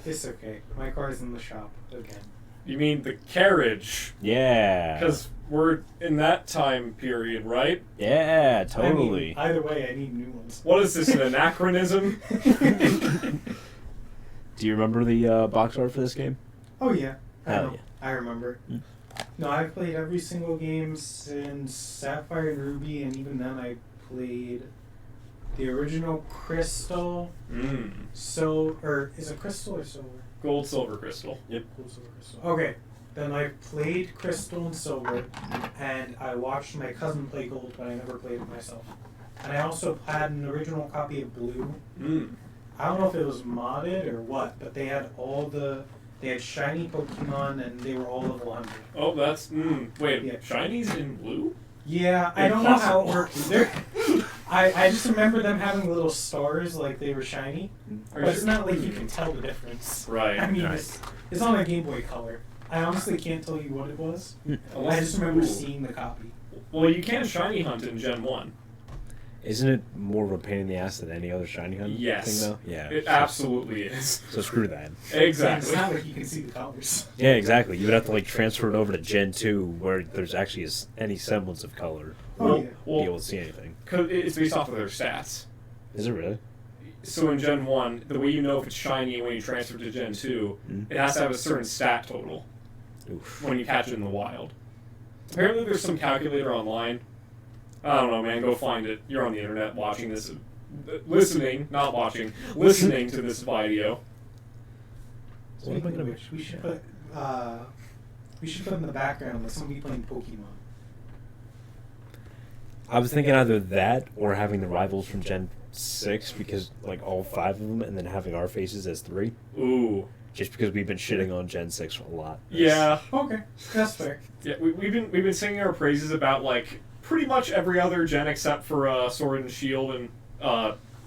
It's okay. My car's in the shop again. You mean the carriage? Yeah. Because we're in that time period, right? Yeah, I totally. mean, either way, I need new ones. What is this, an anachronism? Do you remember the box art for this game? Oh yeah. Hell yeah. I remember. Mm. No, I've played every single game since Sapphire and Ruby, and even then I played the original Crystal. Or is it Crystal or Silver? Gold, silver, crystal. Yep. Gold, Silver, Crystal. Okay. Then I played Crystal and Silver, and I watched my cousin play Gold, but I never played it myself. And I also had an original copy of Blue. I don't know if it was modded or what, but they had they had shiny Pokemon and they were all level 100. Oh, that's... Wait, Yeah. shinies in blue? Yeah, I don't know how it worked either. I just remember them having little stars like they were shiny, but it's not like you can tell the difference. Right. I mean, Right. it's on a Game Boy Color. I honestly can't tell you what it was. I just remember seeing the copy. Well, you can shiny hunt in Gen 1. Isn't it more of a pain in the ass than any other shiny hunt Yes. thing, though? Yeah. It absolutely is. So screw that. Exactly. It's not like you can see the colors. Yeah, exactly. You would have to like transfer it over to Gen 2 where there's actually any semblance of color. Oh, yeah. Be Well, able to see anything. 'cause it's based off of their stats. Is it really? So in Gen 1, the way you know if it's shiny when you transfer to Gen 2, it has to have a certain stat total Oof. when you catch it in the wild. Apparently there's some calculator online. I don't know, man. Go find it. You're on the internet watching this. Listening, not watching. Listening to this video. Speaking of which, we should put in the background like somebody playing Pokemon. I was thinking either that or having the rivals from Gen 6 because like all 5 of them and then having our faces as 3. Ooh. Just because we've been shitting on Gen 6 a lot. Yeah. Okay, that's fair. Yeah, we've been singing our praises about like pretty much every other gen except for Sword and Shield and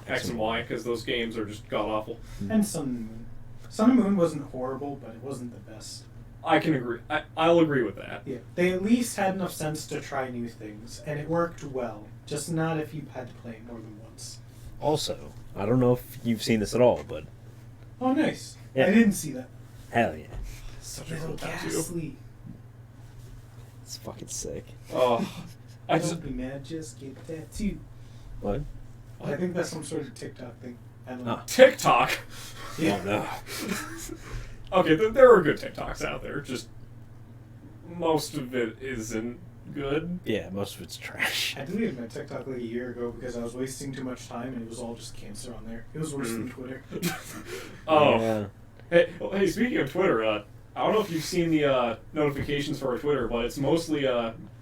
X and Y because those games are just god awful. And Sun and Moon. Sun and Moon wasn't horrible, but it wasn't the best. I can agree. I'll agree with that. Yeah, they at least had enough sense to try new things, and it worked well. Just not if you had to play it more than once. Also, I don't know if you've seen this at all, but Oh, nice. Yeah. I didn't see that. hell yeah. Such a Little cool tattoo. ghastly. It's fucking sick. Oh, I just Don't be mad, just get a tattoo. What? I think that's some sort of TikTok thing. I don't know. Ah. TikTok. Yeah. Oh no. Okay, there are good TikToks out there. Just most of it isn't good. Yeah, most of it's trash. I deleted my TikTok like a year ago because I was wasting too much time and it was all just cancer on there. It was worse than Twitter. Oh, Yeah. hey, speaking of Twitter, I don't know if you've seen the notifications for our Twitter, but it's mostly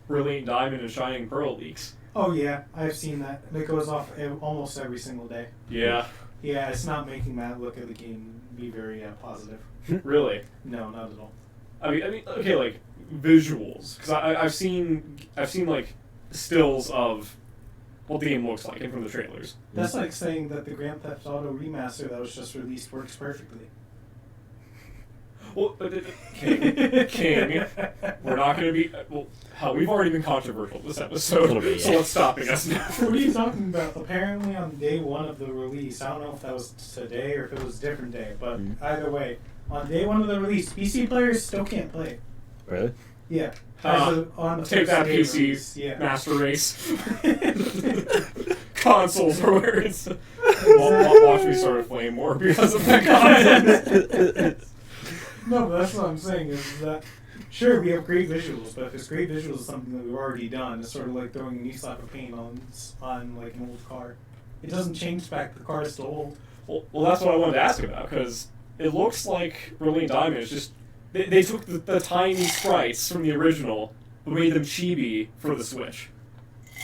Brilliant Diamond and Shining Pearl leaks. Oh yeah, I've seen that. It goes off almost every single day. Yeah, Yeah, it's not making that look at the game be very positive. really. No, not at all. I mean, okay, like visuals, because I've seen like stills of what the game looks like and from the trailers. That's like saying that the Grand Theft Auto remaster that was just released works perfectly. Well, King, we're not going to be. Well, hell, we've already been controversial this episode, A little bit, so yeah. what's stopping us now? What are you talking about? Apparently on day one of the release, I don't know if that was today or if it was a different day, but either way, on day one of the release, PC players still can't play. Really? Yeah. On the Take first that, day of PC release, yeah. Master Race. Consoles are where it's. Watch me start a flame war because of that content. No, but that's what I'm saying is that, sure, we have great visuals, but if it's great visuals is something that we've already done, it's sort of like throwing a new slap of paint on like an old car. It doesn't change the fact the car is still old. Well, that's what I wanted to ask about, because it looks like Brilliant Diamond is just... They took the tiny sprites from the original, but made them chibi for the Switch.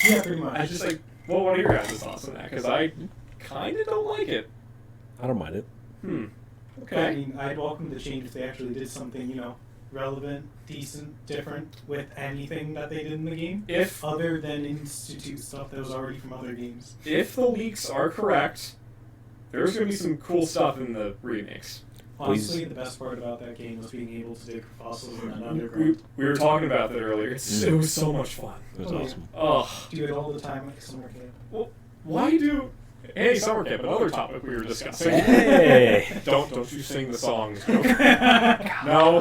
Yeah, pretty much. I just like, well, what are your guys' thoughts on that? Because I kind of don't like it. I don't mind it. Okay. I mean, I'd welcome the change if they actually did something, you know, relevant, decent, different with anything that they did in the game. If Other than institute stuff that was already from other games. if the leaks are correct, there's going to be some cool stuff in the remakes. Honestly, the best part about that game was being able to dig for fossils in an underground. We were talking about that earlier. It was so much fun. It was awesome. Oh, Do it all the time like summer camp. well, why do... Hey, summer camp, another topic we were discussing. Hey! Don't you sing the song. No.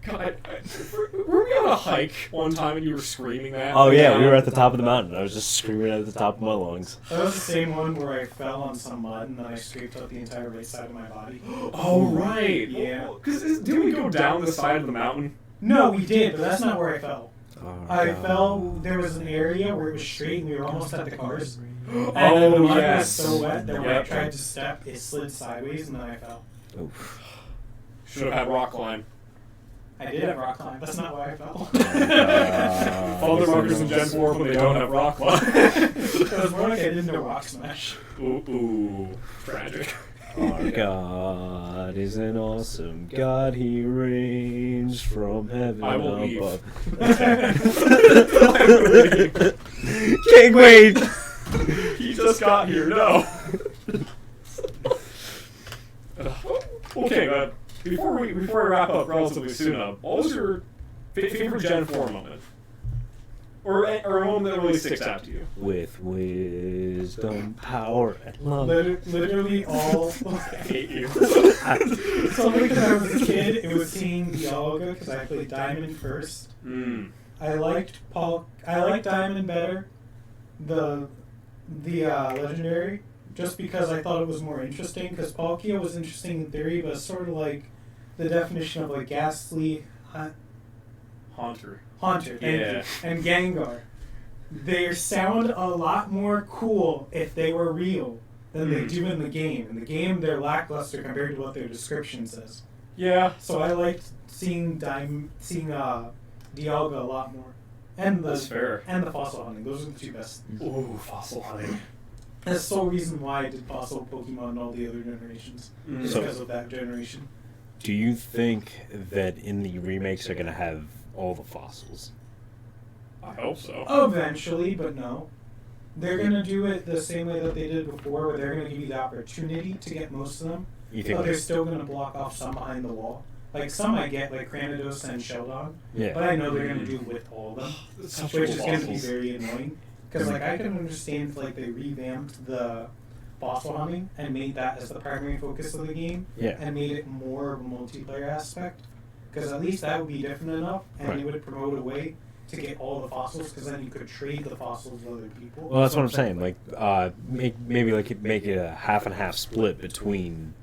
God, were we on a hike one time and you were screaming that? Oh yeah, we were at the top of the mountain. I was just screaming at the top of my lungs. That was the same one where I fell on some mud and then I scraped up the entire right side of my body. Oh, right. Yeah. Because didn't we go down the side of the mountain? No, we did, but that's not where I fell. Oh, I God. fell, there was an area where it was straight and we were almost at the cars. And Oh, then the mud yes. was so wet that when I Yep. tried to step, it slid sideways and then I fell. Oof. Should have had rock climb. I did have rock climb, that's not why I fell. Follow the markers in Gen 4 when they don't have rock climb. It was more like I didn't know rock smash. Ooh, tragic. Our God is an awesome God. He reigns from heaven I will leave. above. I will leave. Can't wait. He just got here. No. Okay, before we wrap up relatively soon, what was your favorite Gen 4 moment, or a moment that really sticks out to you? With wisdom, power, and love. Literally all. I hate you. So when I was a kid, it was seeing Dialga because I played Diamond first. I liked Diamond better, the legendary, just because I thought it was more interesting. Because Palkia was interesting in theory, but it's sort of like the definition of like Ghastly, Haunter. Haunter, Yeah. and Gengar. They sound a lot more cool if they were real than they do in the game. In the game, they're lackluster compared to what their description says. Yeah. So I liked seeing Dialga a lot more, and That's fair. and the fossil hunting. Those are the two best. Ooh, fossil hunting. That's the sole reason why I did fossil Pokemon and all the other generations, just So- because of that generation. Do you think that in the remakes are gonna have all the fossils? I hope so. Eventually, but no. They're gonna do it the same way that they did before, where they're gonna give you the opportunity to get most of them, You think? but they're still gonna block off some behind the wall. Like some I get, like Cranidos and Sheldon, Yeah. but I know they're gonna do it with all of them, It's such which cool is gonna be fossils. very annoying. Because like I can understand if like they revamped the fossil hunting and made that as the primary focus of the game, Yeah. and made it more of a multiplayer aspect. Because at least that would be different enough, and Right. it would promote a way to get all the fossils. Because then you could trade the fossils with other people. Well, that's what I'm saying. Like, make it a half and half split between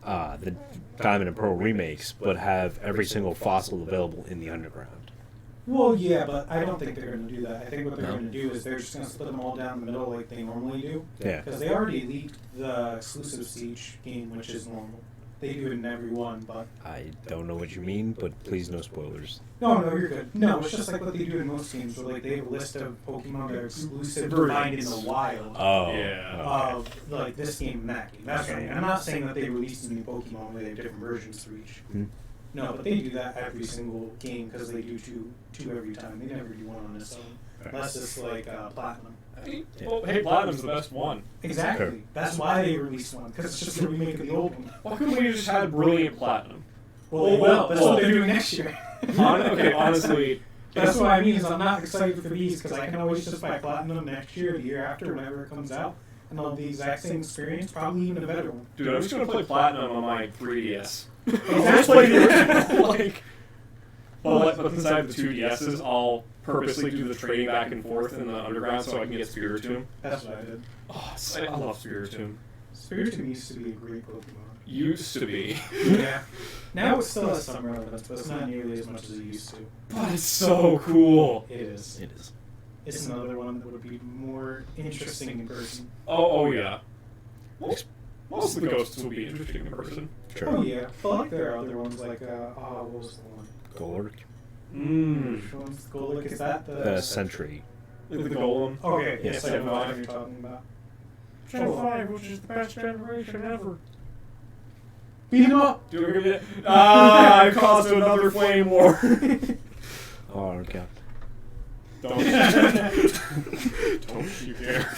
the Diamond and Pearl remakes, but have every single fossil available in the underground. Well, yeah, but I don't think they're going to do that. I think what they're No? going to do is they're just going to split them all down the middle like they normally do. Yeah. Because they already leaked the exclusive Siege game, which is normal. They do it in every one, but... I don't know what you mean, but please no spoilers. No, you're good. No, it's just like what they do in most games, where like they have a list of Pokemon that are exclusive to find in the wild. Oh. Yeah. Of like this game and that game. That's right. I'm not saying that they released a new Pokemon where they have different versions for each. Hmm. No, but they do that every single game because they do two every time. They never do one on its own. Unless it's like Platinum. Well, hey, Platinum's the best one. Exactly. Sure. That's why they released one, because it's just a remake of the old one. Why couldn't we just had Brilliant Platinum? Well, they will. That's what they're doing next year. Okay, honestly, That's what I mean. Is I'm not excited for these because I can always just buy Platinum next year, or the year after, whenever it comes out, and I'll have the exact same experience, probably even a better one. dude, I'm just gonna play Platinum on my 3DS. I'll just Exactly. play the original. Like, but inside the 2DSs, I'll purposely do the trading back and forth in the underground so I can get Spiritomb. That's what I did. Oh, I love Spiritomb. Spiritomb used to be a great Pokemon. used to be. Yeah. Now it still has some relevance, but it's not nearly as much as it used to. But it's so cool. It is. It is. It's another one that would be more interesting in person. Oh yeah. Most of the ghosts will be interesting in person. Sure. Oh yeah. But like there are other ones like what was the one? Golurk. Which one's the Golurk? Is that The Sentry. Like the golem. Okay, Yes. yes, I know what you're talking about. Gen 5, which is the best generation ever. Beat him up! Do we give it? I caused another flame war. Oh, okay. Don't you dare.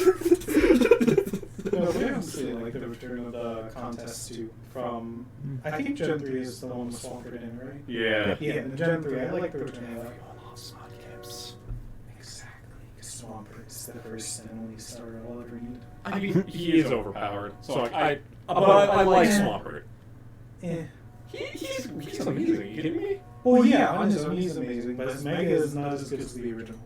No, they honestly like the return of the contest too. From I think Gen 3 is the one with Swampert in it, right? Yeah. Yeah, in Gen 3, I like the return of that. Smart caps. Exactly. Swampert is the first and only starter I'll ever need. I mean, he is overpowered. So I like Swampert. Eh. He's amazing. Are you kidding me? Well, yeah, on his own he's amazing, but his Mega is not as good as the original.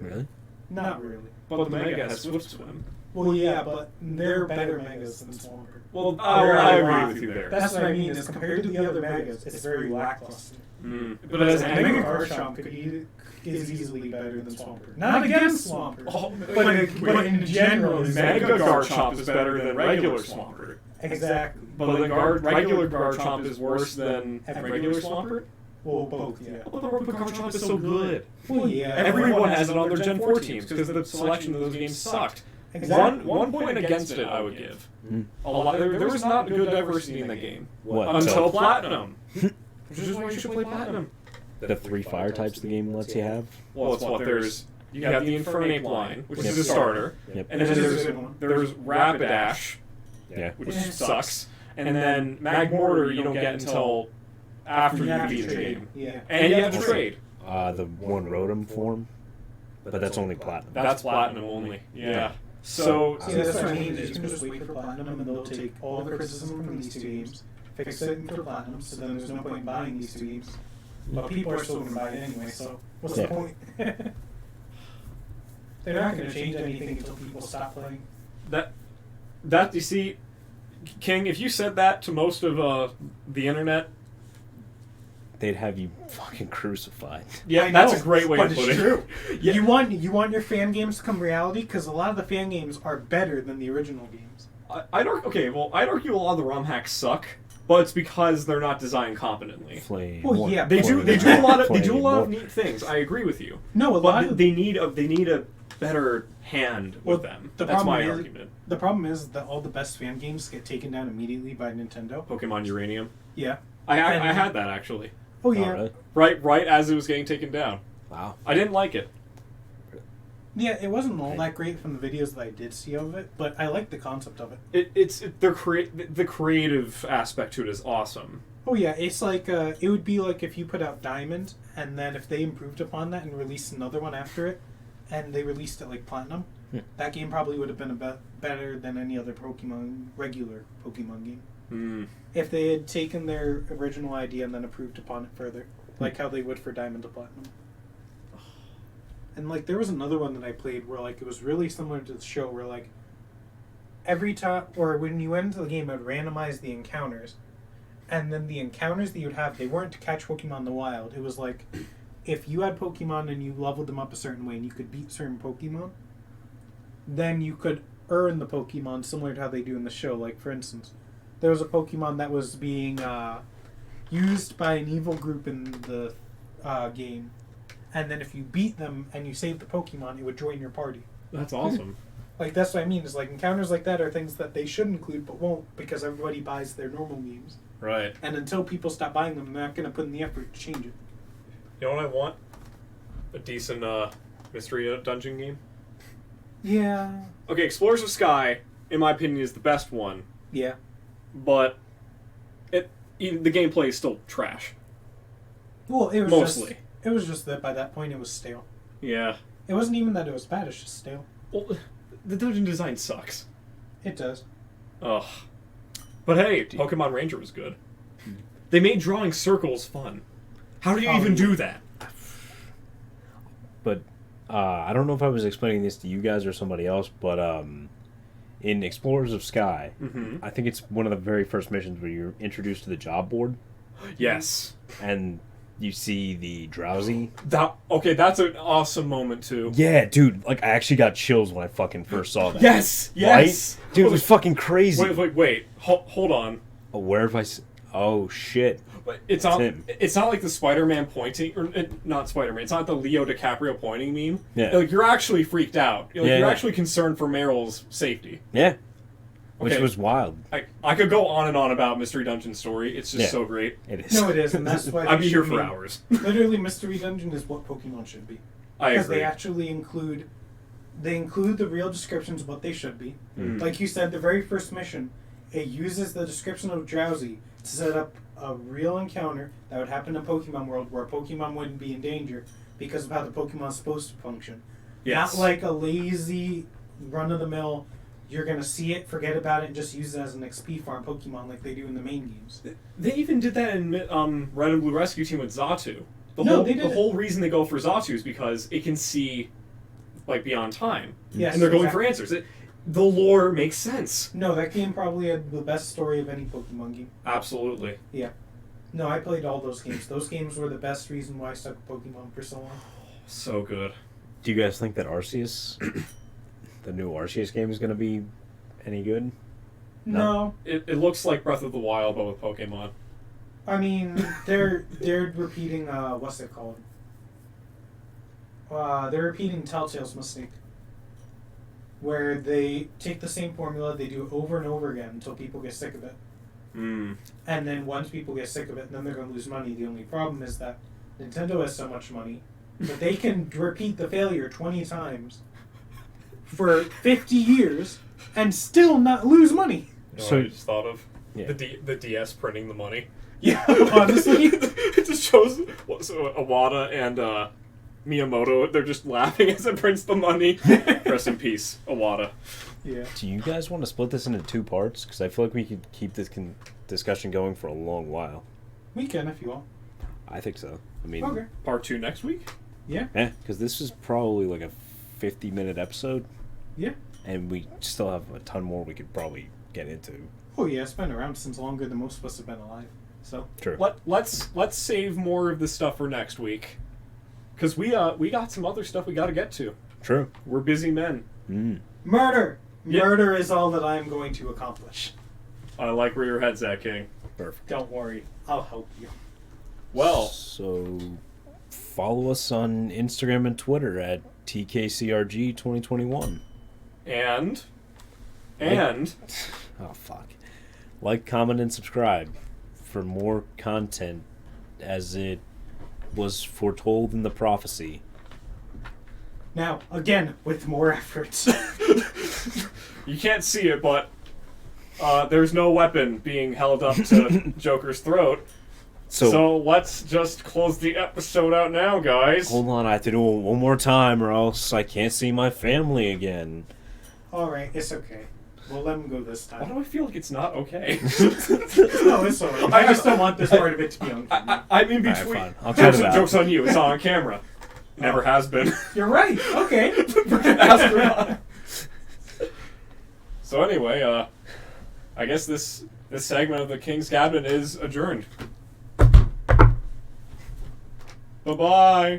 Really? Not really. But the Mega has Swift Swim. Well, yeah, but they're better Megas than Swampert. Well, I agree with you there. That's what I mean, is compared to the other Megas, it's very lackluster. But as Mega Mega Garchomp is easily better than Swampert. Not against Swampert, but in general, it's Mega Garchomp is better than regular Swampert. Exactly. But the regular Garchomp is worse than regular Swampert? Well, both, yeah. But the Garchomp is so good. Well, yeah. Everyone has it on their Gen 4 teams because the selection of those games sucked. Exactly. One point against it, I would give. A lot, there was not good diversity in the game. What? Until Platinum. Which is why you should play Platinum. The 3 fire types the game lets you have? Well, it's what there's. You have the Infernape line, which is a starter. Yep. And then there's Rapidash, Yeah. which sucks. And then Magmortar you don't get until after you beat the game. Yeah. And you have to trade. The one Rotom form, but that's only platinum. That's Platinum only. Yeah. So, See, that's what I mean, is you can just wait for Platinum and they'll take all the criticism from these two games, fix it for Platinum, so then there's no point in buying these two games. But people are still going to buy it anyway, so what's the point? They're not going to change anything until people stop playing. that you see, King, if you said that to most of the internet, They'd have you fucking crucified. yeah, I that's know, a great way but to put it's it. true. Yeah. You want your fan games to come reality, because a lot of the fan games are better than the original games. I'd argue a lot of the ROM hacks suck, but it's because they're not designed competently. Flame. Well, one, yeah, They do flame, a lot of flame, one. neat things. I agree with you. No, a lot But of they need a better hand with them. the That's problem my is- argument. The problem is that all the best fan games get taken down immediately by Nintendo. Pokemon Uranium. Yeah. I had that actually. Oh Oh, yeah. really? Right as it was getting taken down. Wow. I didn't like it. Yeah, it wasn't all that great from the videos that I did see of it, but I like the concept of it. The creative aspect to it is awesome. Oh yeah, it's like it would be like if you put out Diamond, and then if they improved upon that and released another one after it, and they released it like Platinum, that game probably would have been better than any other regular Pokemon game. If they had taken their original idea and then improved upon it further, like how they would for Diamond to Platinum. And like there was another one that I played where like it was really similar to the show, where like every time or when you went into the game, it would randomize the encounters, and then the encounters that you'd have, they weren't to catch Pokemon in the wild. It was like if you had Pokemon and you leveled them up a certain way and you could beat certain Pokemon, then you could earn the Pokemon similar to how they do in the show. Like for instance, there was a Pokemon that was being used by an evil group in the game, and then if you beat them and you save the Pokemon, it would join your party. That's awesome. Like that's what I mean. Is like encounters like that are things that they should include but won't, because everybody buys their normal games. Right. And until people stop buying them, they're not going to put in the effort to change it. You know what I want? A decent mystery dungeon game. Yeah. Okay, Explorers of Sky, in my opinion, is the best one, Yeah. but the gameplay is still trash. Well, it was Mostly. It was just that by that point it was stale. Yeah. It wasn't even that it was bad. It's just stale. Well, the dungeon design sucks. It does. Ugh. But hey, Pokemon Ranger was good. They made drawing circles fun. How do you even do that? But I don't know if I was explaining this to you guys or somebody else, but in Explorers of Sky, Mm-hmm. I think it's one of the very first missions where you're introduced to the job board, Yes. and you see the drowsy. That's an awesome moment too. Yeah, dude, like, I actually got chills when I fucking first saw that. Yes. Yes. Right? Dude, it was fucking crazy. Wait. Hold on. Oh, where have I... Oh, shit. But it's That's not. him. It's not like the Spider-Man pointing, or not Spider-Man. It's not the Leo DiCaprio pointing meme. Yeah. Like, you're actually freaked out. Like, Yeah, you're yeah. actually concerned for Meryl's safety. Yeah. Which Okay. was wild. I could go on and on about Mystery Dungeon story. It's just Yeah. so great. It is. No, it is, and that's why I'd they be here should for be- hours. Literally, Mystery Dungeon is what Pokemon should be. I Because agree. they actually include the real descriptions of what they should be. Mm. Like you said, the very first mission, it uses the description of Drowsy to set up a real encounter that would happen in Pokemon World where a Pokemon wouldn't be in danger because of how the Pokemon's supposed to function. Yes. Not like a lazy, run-of-the-mill, you're going to see it, forget about it, and just use it as an XP farm Pokemon like they do in the main games. They even did that in Red and Blue Rescue Team with Xatu. They did the it. whole reason they go for Xatu is because it can see, like, beyond time. Yes, And they're going exactly. for answers. The lore makes sense. No, that game probably had the best story of any Pokemon game. Absolutely. No, I played all those games. Those games were the best reason why I stuck with Pokemon for so long. So good. Do you guys think that Arceus, the new Arceus game, is going to be any good? No. It looks like Breath of the Wild, but with Pokemon. I mean, they're repeating, what's it called? They're repeating Telltale's mistake. Where they take the same formula, they do it over and over again until people get sick of it. Mm. And then once people get sick of it, then they're going to lose money. The only problem is that Nintendo has so much money that they can repeat the failure 20 times for 50 years and still not lose money. You know So- what I just thought of? Yeah. The DS printing the money. Yeah, honestly. It just shows Iwata and Miyamoto, they're just laughing as it prints the money. Rest in peace, Iwata. Yeah. Do you guys want to split this into two parts? Because I feel like we could keep this discussion going for a long while. We can if you want. I think so. I mean, Okay. Part 2 next week? because this is probably like a 50-minute episode. Yeah. And we still have a ton more we could probably get into. Oh yeah, it's been around since longer than most of us have been alive. So True. Let's save more of this stuff for next week. Because we got some other stuff we got to get to. True. We're busy men. murder! Yeah. Murder is all that I am going to accomplish. I like where your head's at, King. Perfect. Don't worry, I'll help you. Well, So follow us on Instagram and Twitter at TKCRG2021. and Oh, fuck. Like, comment, and subscribe for more content as it was foretold in the prophecy. Now, again, with more effort. you can't see it, but there's no weapon being held up to Joker's throat. So let's just close the episode out now, guys. Hold on, I have to do it one more time or else I can't see my family again. Alright, it's okay. We'll let him go this Why time. do I feel like it's not okay? No, it's alright. I just don't want this part of it to be on camera. I'm in Alright, between. fine. I'll cut it out. Joke's on you. It's not on camera. Never has been. You're right, okay. Ask her not. So anyway, I guess this segment of the King's Cabinet is adjourned. Bye-bye.